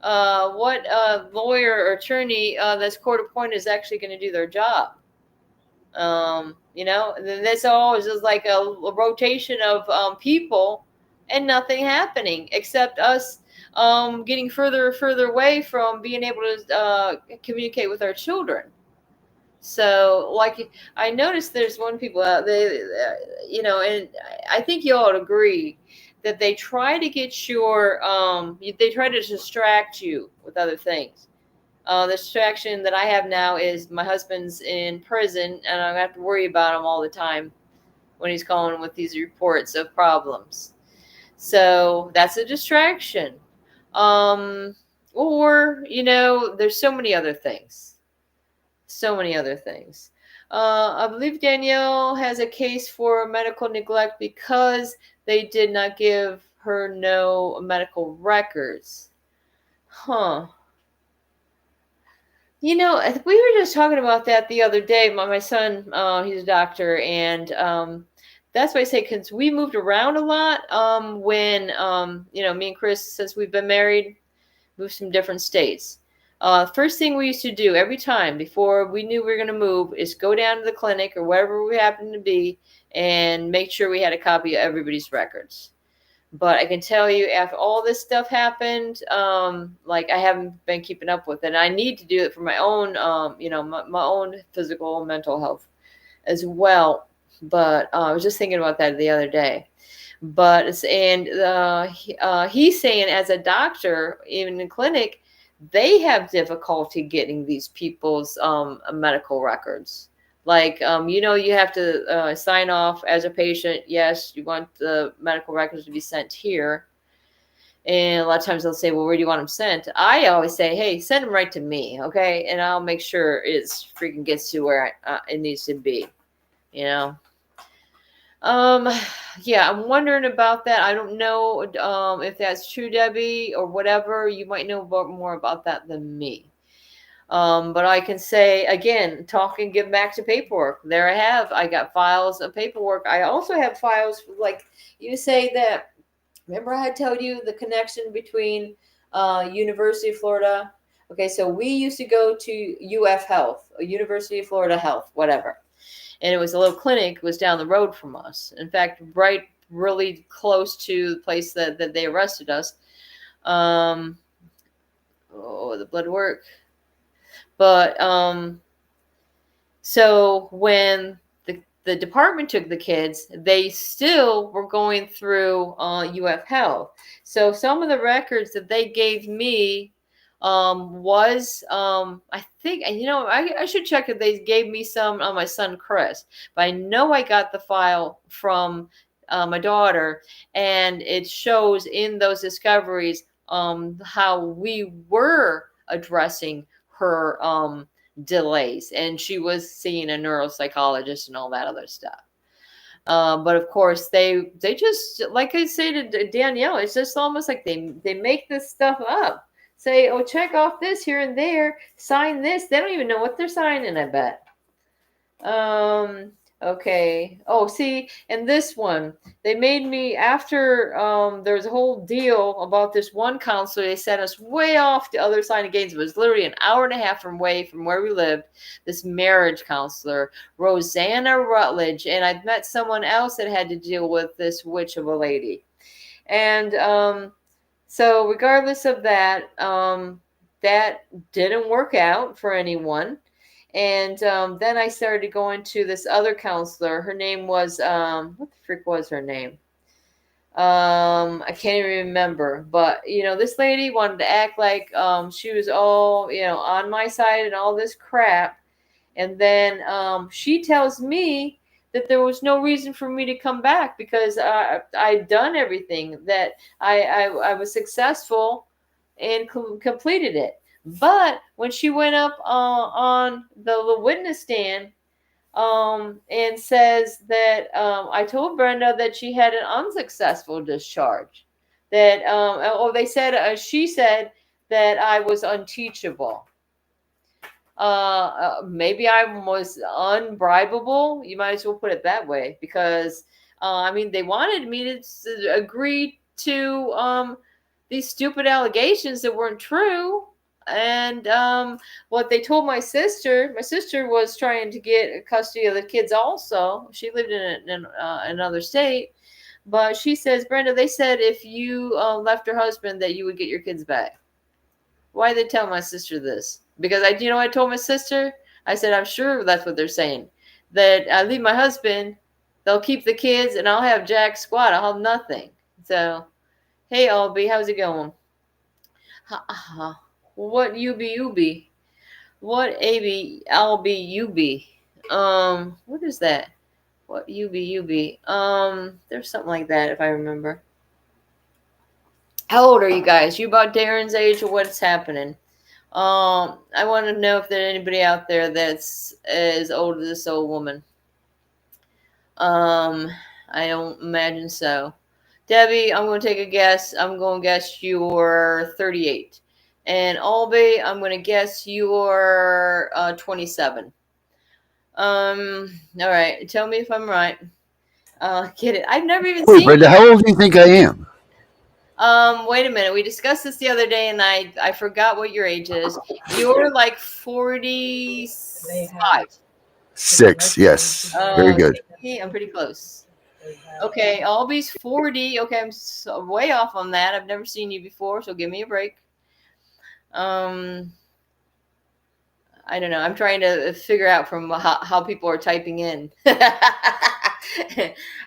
S2: what lawyer or attorney that's court appointed is actually going to do their job? You know, that's always just like a rotation of people and nothing happening except us getting further and further away from being able to communicate with our children. So, like, I noticed there's one people out there, you know, and I think you all would agree that they try to get your, they try to distract you with other things. The distraction that I have now is my husband's in prison, and I have to worry about him all the time when he's calling with these reports of problems. So that's a distraction. Or, you know, there's so many other things. So many other things. I believe Danielle has a case for medical neglect because they did not give her no medical records. Huh. You know, we were just talking about that the other day. My son, he's a doctor, and that's why I say, because we moved around a lot when, you know, me and Chris, since we've been married, moved from different states. First thing we used to do every time before we knew we were going to move is go down to the clinic or wherever we happened to be and make sure we had a copy of everybody's records. But I can tell you, after all this stuff happened, like, I haven't been keeping up with it. And I need to do it for my own, you know, my own physical and mental health as well. But I was just thinking about that the other day. But he's saying as a doctor, even in clinic, they have difficulty getting these people's medical records. Like, you know, you have to sign off as a patient. Yes, you want the medical records to be sent here. And a lot of times they'll say, well, where do you want them sent? I always say, hey, send them right to me, okay? And I'll make sure it's freaking gets to where it needs to be, you know? Yeah, I'm wondering about that. I don't know if that's true, Debbie, or whatever. You might know more about that than me. But I can say again, talk and get back to paperwork. There I got files of paperwork. I also have files like you say that. Remember I had told you the connection between University of Florida. Okay, so we used to go to UF Health, University of Florida Health, whatever. And it was a little clinic, was down the road from us. In fact, right really close to the place that they arrested us. The blood work. But so when the department took the kids, they still were going through UF Health. So some of the records that they gave me was I think, and I should check if they gave me some on my son Chris, but I know I got the file from my daughter, and it shows in those discoveries how we were addressing her delays, and she was seeing a neuropsychologist and all that other stuff. But of course, they just, like I say to Danielle, it's just almost like they make this stuff up. Say, oh, check off this here and there, sign this. They don't even know what they're signing, I bet. Okay. Oh, see, and this one, they made me, after there was a whole deal about this one counselor, they sent us way off the other side of Gainesville. It was literally an hour and a half away from where we lived. This marriage counselor, Rosanna Rutledge, and I'd met someone else that had to deal with this witch of a lady. And so regardless of that, that didn't work out for anyone. And then I started going to this other counselor. Her name was, what the frick was her name? I can't even remember. But, this lady wanted to act like she was all, on my side and all this crap. And then she tells me that there was no reason for me to come back because I'd done everything, that I was successful and completed it. But when she went up on the witness stand and says that I told Brenda that she had an unsuccessful discharge, that she said that I was unteachable. Maybe I was unbribable. You might as well put it that way, because they wanted me to agree to these stupid allegations that weren't true. And what they told my sister was trying to get custody of the kids also. She lived in another state. But she says, Brenda, they said if you left her husband that you would get your kids back. Why did they tell my sister this? Because I told my sister, I said, I'm sure that's what they're saying. That I leave my husband, they'll keep the kids, and I'll have jack squat. I'll have nothing. So, hey, Albie, how's it going? What you be? What Albie you be? What is that? What you be? There's something like that if I remember. How old are you guys? You about Darren's age, or what's happening? I want to know if there's anybody out there that's as old as this old woman. I don't imagine so. Debbie, I'm going to take a guess. I'm going to guess you're 38. And Albie, I'm going to guess you're 27. All right. Tell me if I'm right. Get it. I've never even seen
S4: Brenda, how old do you think I am?
S2: Wait a minute. We discussed this the other day, and I forgot what your age is. You're like 45.
S4: 6, yes. Very good.
S2: Okay, I'm pretty close. Okay, Albie's 40. Okay, I'm way off on that. I've never seen you before, so give me a break. I don't know. I'm trying to figure out from how people are typing in.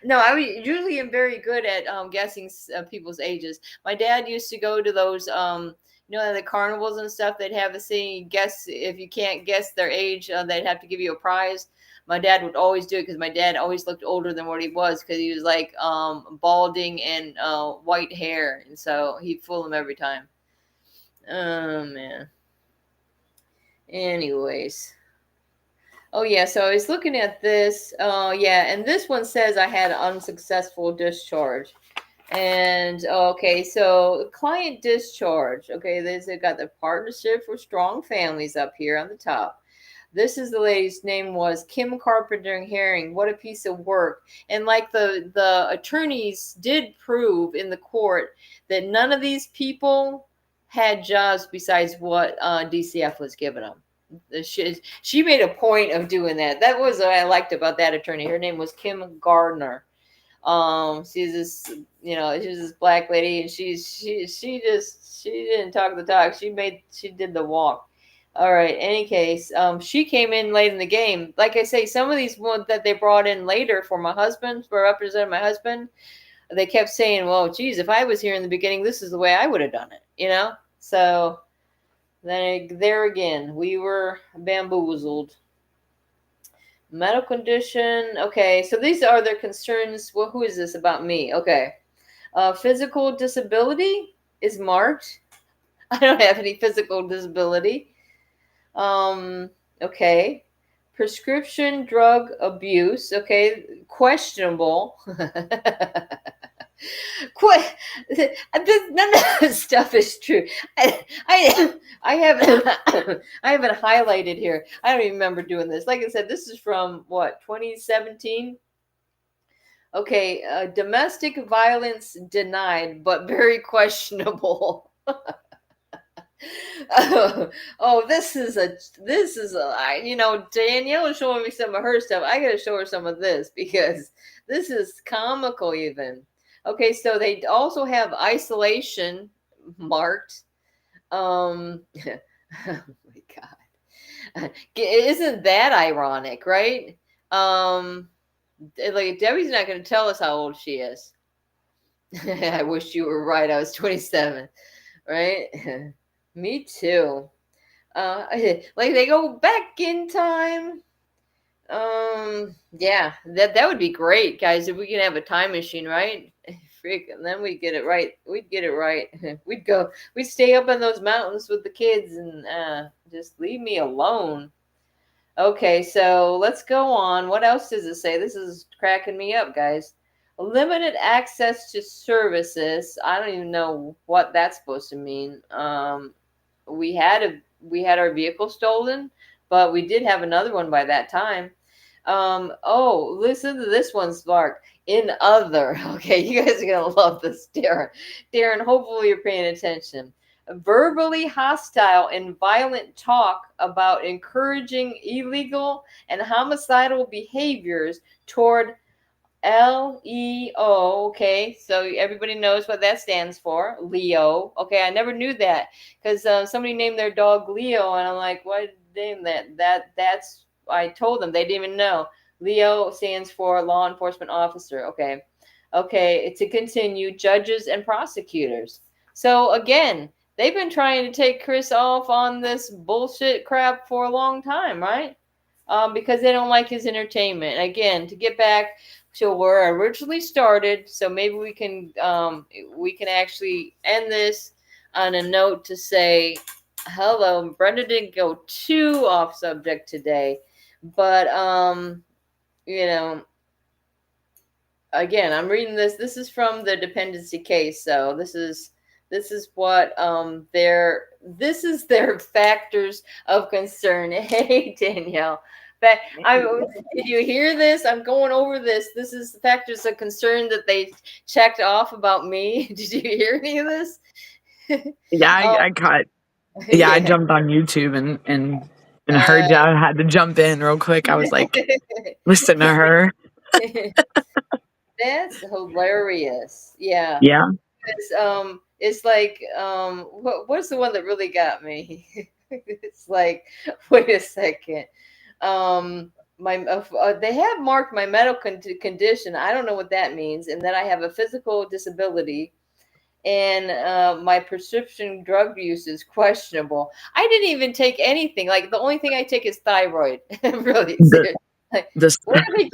S2: No, I usually am very good at guessing people's ages. My dad used to go to those, the carnivals and stuff. They'd have a saying, guess, if you can't guess their age, they'd have to give you a prize. My dad would always do it because my dad always looked older than what he was, because he was like balding and white hair. And so he'd fool him every time. Oh, man. Anyways. Oh, yeah, so I was looking at this. Yeah, and this one says I had an unsuccessful discharge. And okay, so client discharge. Okay, they've got the partnership for strong families up here on the top. This is the lady's name was Kim Carpenter Herring. What a piece of work. And like the attorneys did prove in the court that none of these people had jobs besides what DCF was giving them. She made a point of doing that. That was what I liked about that attorney. Her name was Kim Gardner. She's this, she's this black lady, and she didn't talk the talk. She did the walk. All right. Any case, she came in late in the game. Like I say, some of these ones that they brought in later for representing my husband, they kept saying, "Well, geez, if I was here in the beginning, this is the way I would have done it." So then there again, we were bamboozled. Medical condition. Okay, so these are their concerns. Well, who is this about me? Okay. Physical disability is marked. I don't have any physical disability. Okay. Prescription drug abuse. Okay. Questionable. None of this stuff is true. I haven't I haven't highlighted here. I don't even remember doing this. Like I said, this is from what, 2017. Okay, domestic violence denied, but very questionable. This is Danielle is showing me some of her stuff. I gotta show her some of this because this is comical even. Okay, so they also have isolation marked. Oh my God. Isn't that ironic, right? Like Debbie's not going to tell us how old she is. I wish you were right. I was 27, right? Me too. Like they go back in time. Yeah, that would be great, guys. If we can have a time machine, right? And then we'd get it right. We'd get it right. We'd stay up in those mountains with the kids and just leave me alone. Okay, so let's go on. What else does it say? This is cracking me up, guys. Limited access to services. I don't even know what that's supposed to mean. We had our vehicle stolen, but we did have another one by that time. Listen to this one, Spark. In other, okay, you guys are gonna love this, Darren. Darren, hopefully you're paying attention. Verbally hostile and violent talk about encouraging illegal and homicidal behaviors toward LEO. Okay, so everybody knows what that stands for. Leo. Okay, I never knew that because somebody named their dog Leo, and I'm like, why did they name that? That's I told them they didn't even know. Leo stands for law enforcement officer. Okay. To continue, judges and prosecutors. So again, they've been trying to take Chris off on this bullshit crap for a long time, right? Because they don't like his entertainment. Again, to get back to where I originally started, so maybe we can actually end this on a note to say, hello, Brenda didn't go too off subject today, but again, I'm reading this. This is from the dependency case, so this is what this is their factors of concern. Hey, Danielle. But did you hear this? I'm going over this. This is the factors of concern that they checked off about me. Did you hear any of this?
S5: Yeah, I caught. Yeah, I jumped on YouTube and heard you. I had to jump in real quick. I was like, listen to her.
S2: That's hilarious. Yeah.
S5: Yeah.
S2: It's like what's the one that really got me? It's like, wait a second. They have marked my medical condition. I don't know what that means, and then I have a physical disability, and my prescription drug use is questionable. I didn't even take anything. Like the only thing I take is thyroid. Really,
S5: the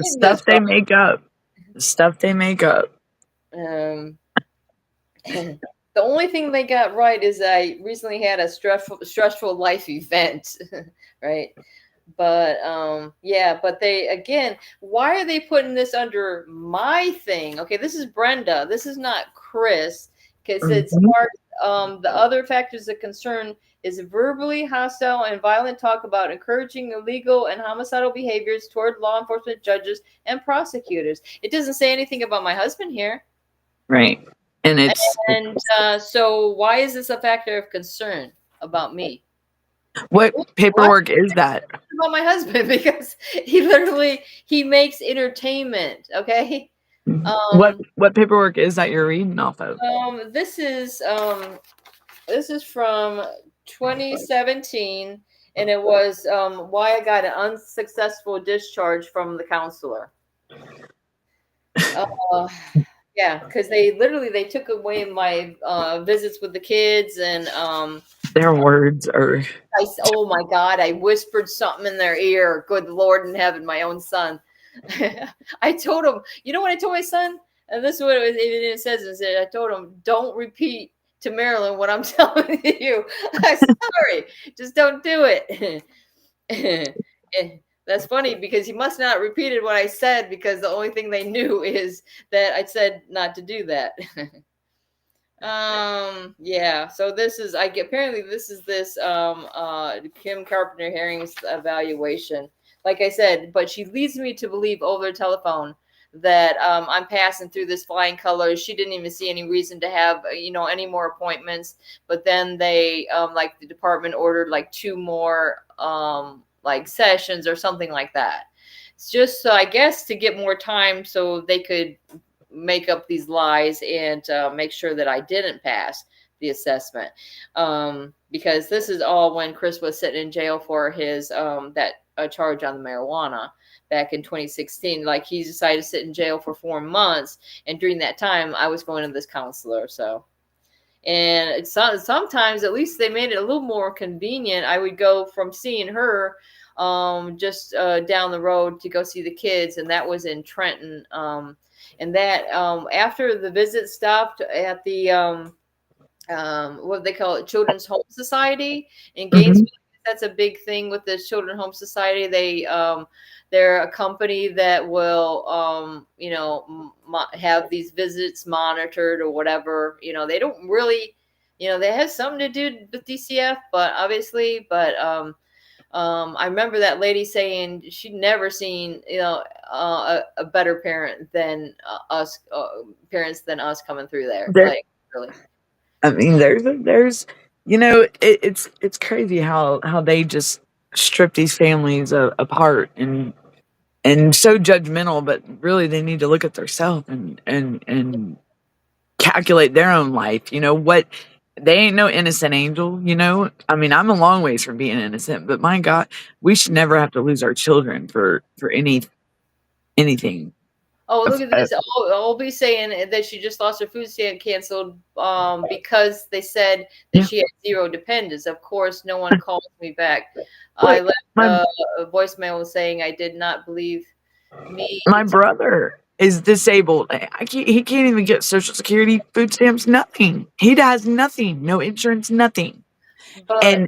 S5: stuff they make up. The stuff they make up.
S2: The only thing they got right is I recently had a stressful life event, right? But yeah, but they, again, why are they putting this under my thing? Okay, this is Brenda, this is not Chris, because it's
S5: Mhm.
S2: part, the other factors of concern is verbally hostile and violent talk about encouraging illegal and homicidal behaviors toward law enforcement, judges, and prosecutors. It doesn't say anything about my husband here.
S5: Right. And it's
S2: And so why is this a factor of concern about me?
S5: what
S2: Why
S5: paperwork is that?
S2: about my husband? Because he makes entertainment, okay?
S5: What
S2: Um
S5: what paperwork is that you're reading off of?
S2: this is from 2017, and it was why I got an unsuccessful discharge from the counselor. Uh, yeah, because they took away my visits with the kids, and
S5: Their words are
S2: oh my God, I whispered something in their ear. Good Lord in heaven, my own son. I told him, you know what I told my son? And this is what it says. I told him, don't repeat to Marilyn what I'm telling you. I'm sorry. Just don't do it. That's funny because he must not repeated what I said, because the only thing they knew is that I said not to do that. Yeah, so this is apparently this is this Kim Carpenter hearings evaluation. Like I said, but she leads me to believe over the telephone that I'm passing through this flying colors. She didn't even see any reason to have any more appointments, but then they like the department ordered like two more like sessions or something like that. It's just so I guess to get more time so they could make up these lies and make sure that I didn't pass the assessment. Because this is all when Chris was sitting in jail for his that charge on the marijuana back in 2016. Like, he decided to sit in jail for 4 months, and during that time, I was going to this counselor. So, and sometimes at least they made it a little more convenient. I would go from seeing her just down the road to go see the kids, and that was in Trenton. And that after the visit stopped at the what do they call it, Children's Home Society in
S5: Mhm.
S2: Gainesville. That's a big thing with the Children's Home Society. They're a company that will have these visits monitored or whatever. They don't really, they have something to do with DCF, but obviously, but I remember that lady saying she'd never seen, a better parent than us, parents than us coming through there.
S5: There
S2: Like, really.
S5: I mean, there's it's crazy how they just strip these families apart and so judgmental, but really they need to look at themselves and calculate their own life. What they ain't no innocent angel. I mean, I'm a long ways from being innocent, but my God, we should never have to lose our children for anything.
S2: Oh, look
S5: Of,
S2: at this. I'll be saying that she just lost her food stamp canceled because they said that
S5: yeah,
S2: she had zero dependents. Of course, no one called me back. I
S5: what
S2: left
S5: my
S2: a voicemail saying I did not believe me.
S5: my brother is disabled. He can't even get Social Security, food stamps, nothing. He has nothing, no insurance, nothing,
S2: But
S5: and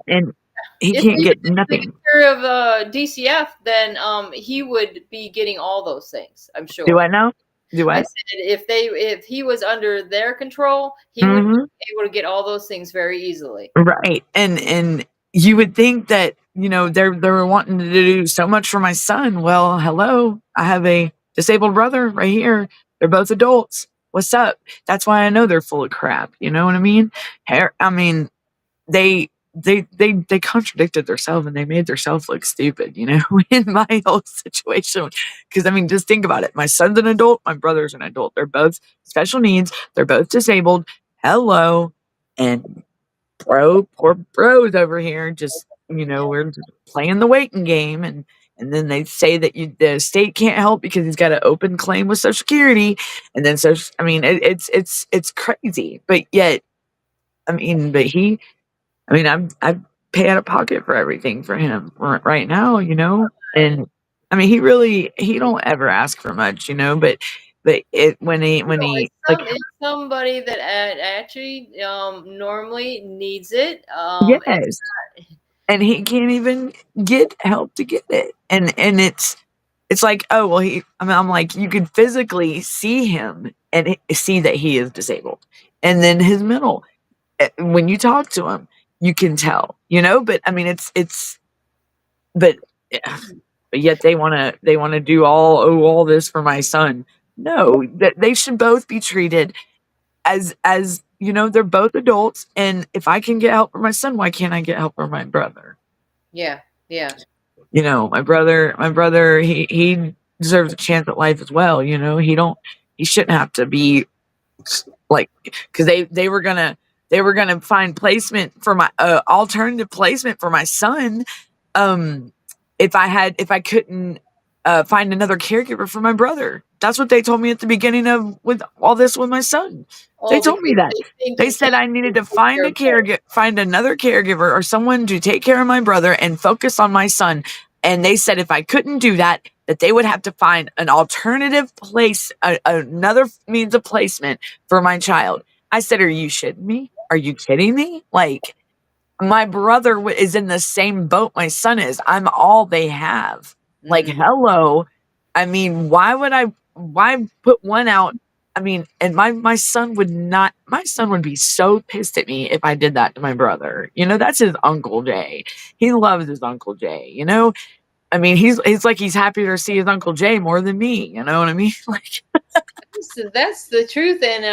S5: he
S2: if
S5: can't
S2: he
S5: get
S2: was the
S5: nothing.
S2: care of DCF, then he would be getting all those things, I'm
S5: Do
S2: sure.
S5: I know? Do
S2: I
S5: I?
S2: said if he was under their control, he would
S5: Hmm.
S2: be able to get all those things very easily.
S5: Right. And you would think that, they were wanting to do so much for my son. Well, hello. I have a disabled brother right here. They're both adults. What's up? That's why I know they're full of crap. You know what I mean? I mean, they contradicted themselves and they made themselves look stupid, in my whole situation. Because I mean, just think about it. My son's an adult, my brother's an adult. They're both special needs, they're both disabled. Hello. And poor bros over here just we're just playing the waiting game, and then they say that the state can't help because he's got an open claim with Social Security, and then I mean it's crazy, but yet I mean but he I mean I pay out of pocket for everything for him right now, and I mean he don't ever ask for much, but it when
S2: No,
S5: he like
S2: it's somebody that actually normally needs it.
S5: yes. and he can't even get help to get it. And it's like, oh well, I'm like, you could physically see him and see that he is disabled, and then his mental. When you talk to him, you can tell, But I mean, but yeah, but yet they want to do all this for my son. No, that they should both be treated as they're both adults, and if I can get help for my son, why can't I get help for my brother?
S2: Yeah. Yeah.
S5: My brother, he deserves a chance at life as well. He shouldn't have to be like, because they were gonna find placement for my alternative placement for my son, um if I couldn't find another caregiver for my brother. That's what they told me at the beginning of with all this with my son. They
S2: Oh,
S5: told me
S2: because
S5: that.
S2: they think
S5: They
S2: you
S5: said
S2: can't
S5: I needed to
S2: take care of both.
S5: find another caregiver or someone to take care of my brother and focus on my son. And they said if I couldn't do that, that they would have to find an alternative place, another means of placement for my child. I said, "Are you shitting me? Are you kidding me? Like, my brother is in the same boat my son is. I'm all they have. Like,
S2: Mm.
S5: hello. I mean, why put one out? I mean, and my son would be so pissed at me if I did that to my brother. That's his Uncle Jay. He loves his Uncle Jay. I mean, he's like, he's happier to see his Uncle Jay more than me. You know what I mean? Like,
S2: So that's the truth, and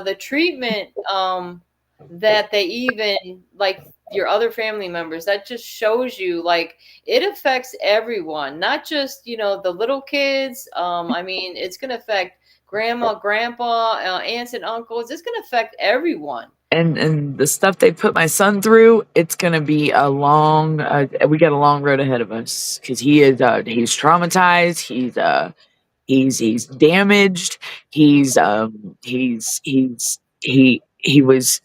S2: the treatment that they even like your other family members. That just shows you like it affects everyone, not just the little kids. I mean, it's going to affect grandma, grandpa, aunts, and uncles. It's going to affect everyone.
S5: and the stuff they put my son through, it's gonna be a long. We got a long road ahead of us because he's traumatized. He's damaged. He was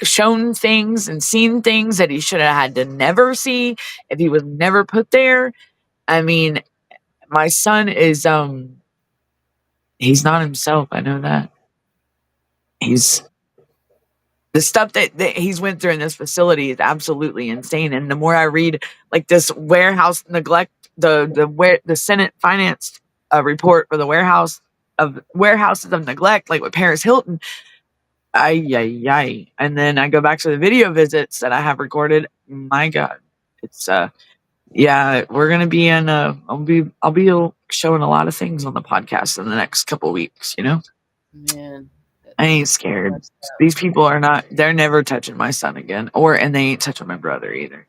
S5: shown things and seen things that he should have had to never see if he was never put there. I mean, my son is he's not himself. I know that. He's the stuff that he's went through in this facility is absolutely insane. And the more I read, like this warehouse neglect, the Senate Finance report for the warehouses of neglect, like with Paris Hilton, ay ay ay. And then I go back to the video visits that I have recorded. My God, it's yeah, we're gonna be in. I'll be showing a lot of things on the podcast in the next couple weeks.
S2: Man,
S5: I ain't scared. These people are not, they're never touching my son again. And they ain't touching my brother either.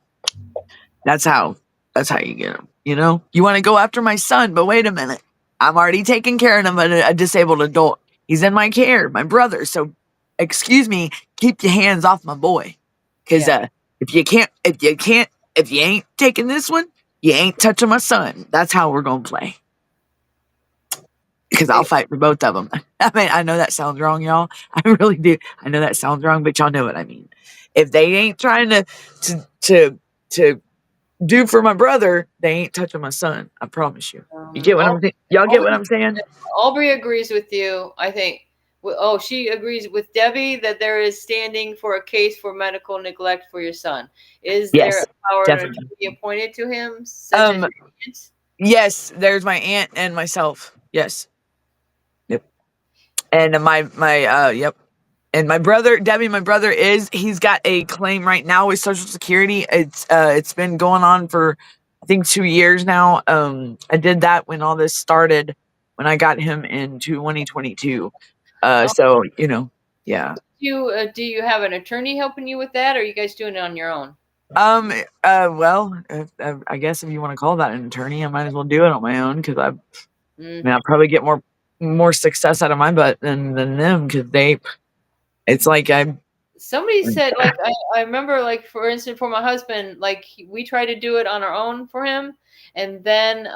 S5: That's how you get them. You want to go after my son, but wait a minute. I'm already taking care of him, a disabled adult. He's in my care, my brother. So, excuse me, keep your hands off my boy. Because if you ain't taking this one, you ain't touching my son. That's how we're going to play. Because I'll fight for both of them. I mean, I know that sounds wrong, y'all. I really do. I know that sounds wrong, but y'all know what I mean. If they ain't trying to do for my brother, they ain't touching my son. I promise you. You get what I'm saying? Y'all get what I'm saying?
S2: Aubrey agrees with you. I think. Oh, she agrees with Debbie that there is standing for a case for medical neglect for your son. Is there
S5: Yes,
S2: a power
S5: definitely.
S2: to be appointed to him, such as your aunt?
S5: Yes, there's my aunt and myself. Yes. Yep. And yep. And my brother, Debbie, he's got a claim right now with Social Security. It's been going on for I think 2 years now. I did that when all this started, when I got him in 2022. So, yeah.
S2: Do you have an attorney helping you with that, or are you guys doing it on your own?
S5: Well, I guess if you want to call that an attorney, I might as well do it on my own because I mean, I'll probably get more success out of my butt than them because it's like
S2: somebody said like I remember like for instance for my husband like we tried to do it on our own for him and then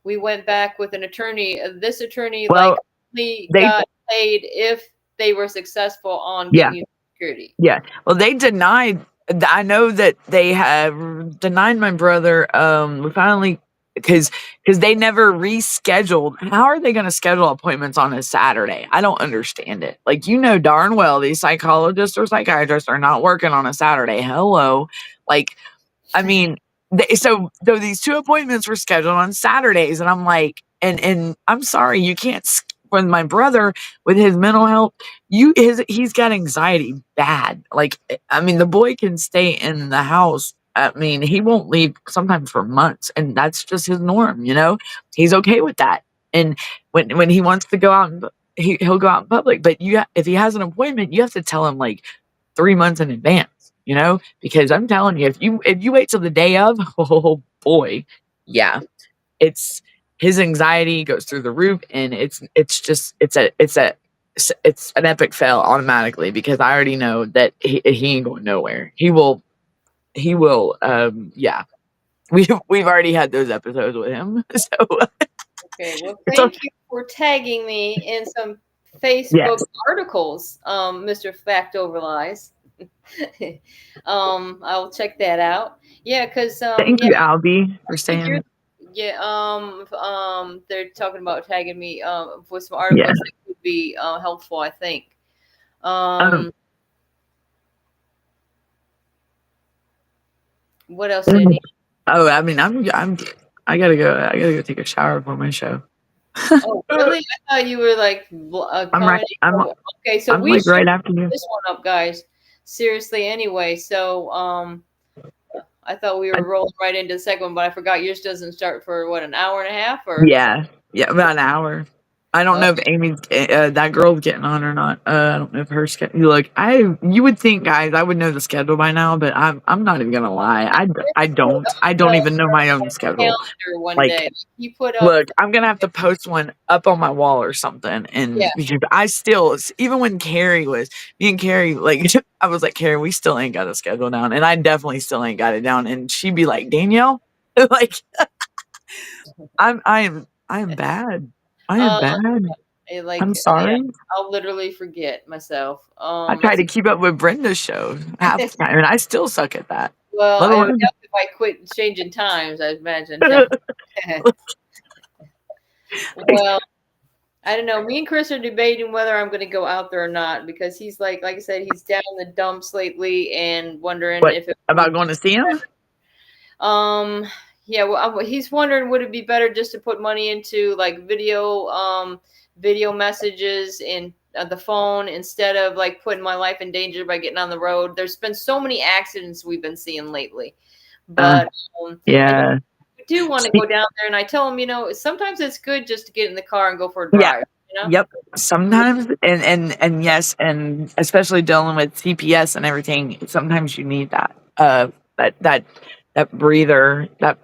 S2: we went back with an attorney. This attorney
S5: well,
S2: only
S5: they
S2: got paid if they were successful on
S5: yeah.
S2: getting you security.
S5: Yeah. Well, they denied. I know that they have denied my brother. We finally because they never rescheduled. How are they going to schedule appointments on a Saturday? I don't understand it. Like darn well these psychologists or psychiatrists are not working on a Saturday. Hello, like I mean, so these 2 appointments were scheduled on Saturdays, and I'm like, and I'm sorry, you can't. With my brother, with his mental health, he's got anxiety bad. Like, I mean, the boy can stay in the house. I mean, he won't leave sometimes for months, and that's just his norm. He's okay with that. And when he wants to go out, he'll go out in public. But if he has an appointment, you have to tell him like 3 months in advance. Because I'm telling you, if you wait till the day of, oh boy, yeah, it's his anxiety goes through the roof, and it's an epic fail automatically, because I already know that he ain't going nowhere. He will. Yeah, we've already had those episodes with him, so
S2: Okay, well,
S5: it's
S2: thank you for tagging me in some Facebook articles, Mr. Fact Over Lies. I'll check that out. Yeah, because
S5: Thank you, Albie, for saying.
S2: Yeah, they're talking about tagging me with some
S5: Yeah.
S2: articles that could be helpful, I think. What else do you need?
S5: Oh, I mean, I gotta go take a shower for my show.
S2: Oh, really? I thought you were like coming. Okay, so
S5: I'm
S2: we
S5: like
S2: should
S5: right after you.
S2: this one up, guys. Seriously, anyway. So, I thought we were rolling right into the second one, but I forgot yours doesn't start for what, an hour and a half, or
S5: Yeah, about an hour. I don't know if Amy, that girl's getting on or not. I don't know if her schedule. Look, you would think, guys, I would know the schedule by now, but I'm not even gonna lie. I don't even know my own schedule.
S2: One
S5: Like,
S2: day you put up.
S5: Look, I'm gonna have to post one up on my wall or something, and because I still, even when me and Carrie, like, I was like, Carrie, we still ain't got a schedule down, and I definitely still ain't got it down, and she'd be like, Danielle, like, I am bad. I am bad.
S2: Like,
S5: I'm sorry.
S2: I'll literally forget myself.
S5: I try to keep up with Brenda's show half the time, and I still suck at that.
S2: Well, if I quit changing times, I imagine. Well, I don't know. Me and Chris are debating whether I'm going to go out there or not, because he's like I said, he's down in the dumps lately and wondering
S5: about going to see him.
S2: Yeah, well, he's wondering, would it be better just to put money into like video messages in the phone instead of like putting my life in danger by getting on the road. There's been so many accidents we've been seeing lately, but
S5: yeah,
S2: I do want to go down there, and I tell him, sometimes it's good just to get in the car and go for a drive.
S5: Yep. Sometimes, and yes, and especially dealing with CPS and everything, sometimes you need that that breather, that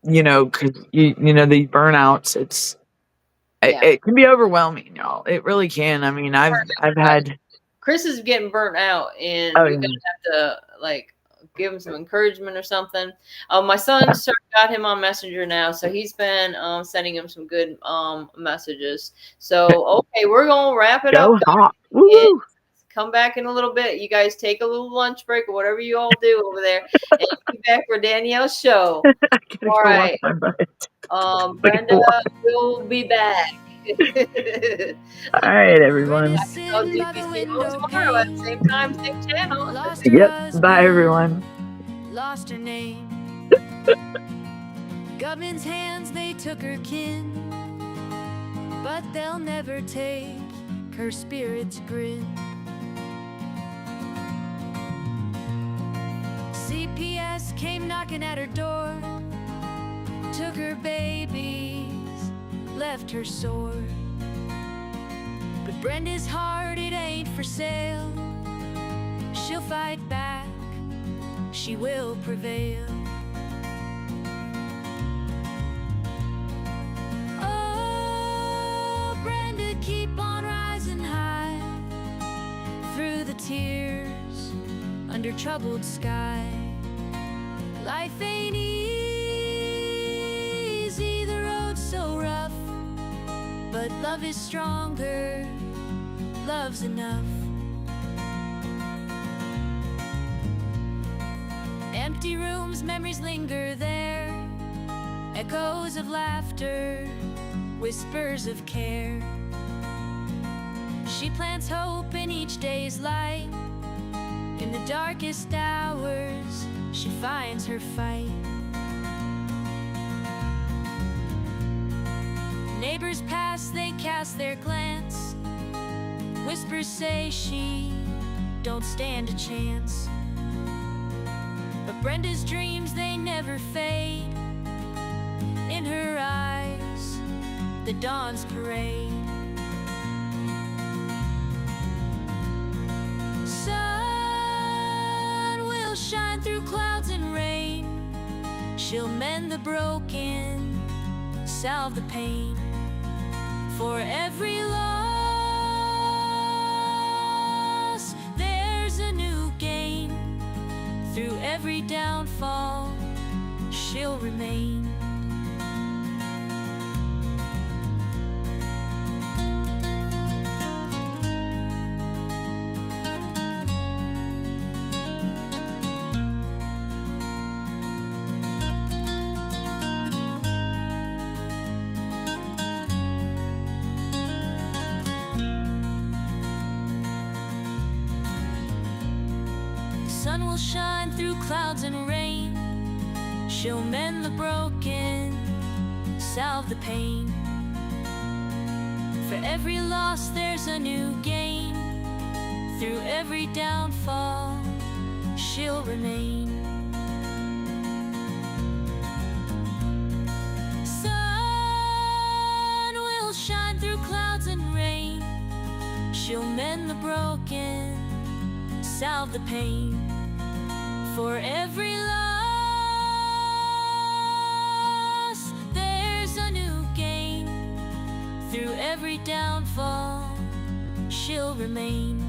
S5: because these burnouts, it can be overwhelming, y'all. It really can. I mean, I've had.
S2: Chris is getting burnt out, and we're gonna have to like give him some encouragement or something. My son got him on Messenger now, so he's been sending him some good messages. So okay, we're gonna wrap it up.
S5: Woo!
S2: Come back in a little bit. You guys take a little lunch break or whatever you all do over there, and be back for Danielle's show. All right. Brenda will be back.
S5: All right, everyone.
S2: I'll do tomorrow at the same time, same channel.
S5: Yep. Bye, everyone.
S6: Lost her name. Government's hands, they took her kin, but they'll never take her spirit's grin. CPS came knocking at her door, took her babies, left her sore. But Brenda's heart, it ain't for sale. She'll fight back, she will prevail. Oh, Brenda, keep on rising high through the tears under troubled sky. Life ain't easy, the road's so rough, but love is stronger, love's enough. Empty rooms, memories linger there, echoes of laughter, whispers of care. She plants hope in each day's light, in the darkest hours she finds her fight. Neighbors pass, they cast their glance. Whispers say she don't stand a chance. But Brenda's dreams, they never fade. In her eyes, the dawn's parade. Sun will shine through clouds and rain. She'll mend the broken, salve the pain. For every loss, there's a new gain. Through every downfall, she'll remain. Sun will shine through clouds and rain. She'll mend the broken, salve the pain. For every loss, there's a new gain. Through every downfall, she'll remain. Sun will shine through clouds and rain. She'll mend the broken, salve the pain. For every loss, there's a new gain. Through every downfall, she'll remain.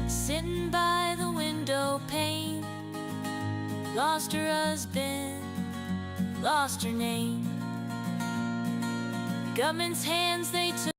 S6: Sitting by the window pane, lost her husband, lost her name. Government's hands, they took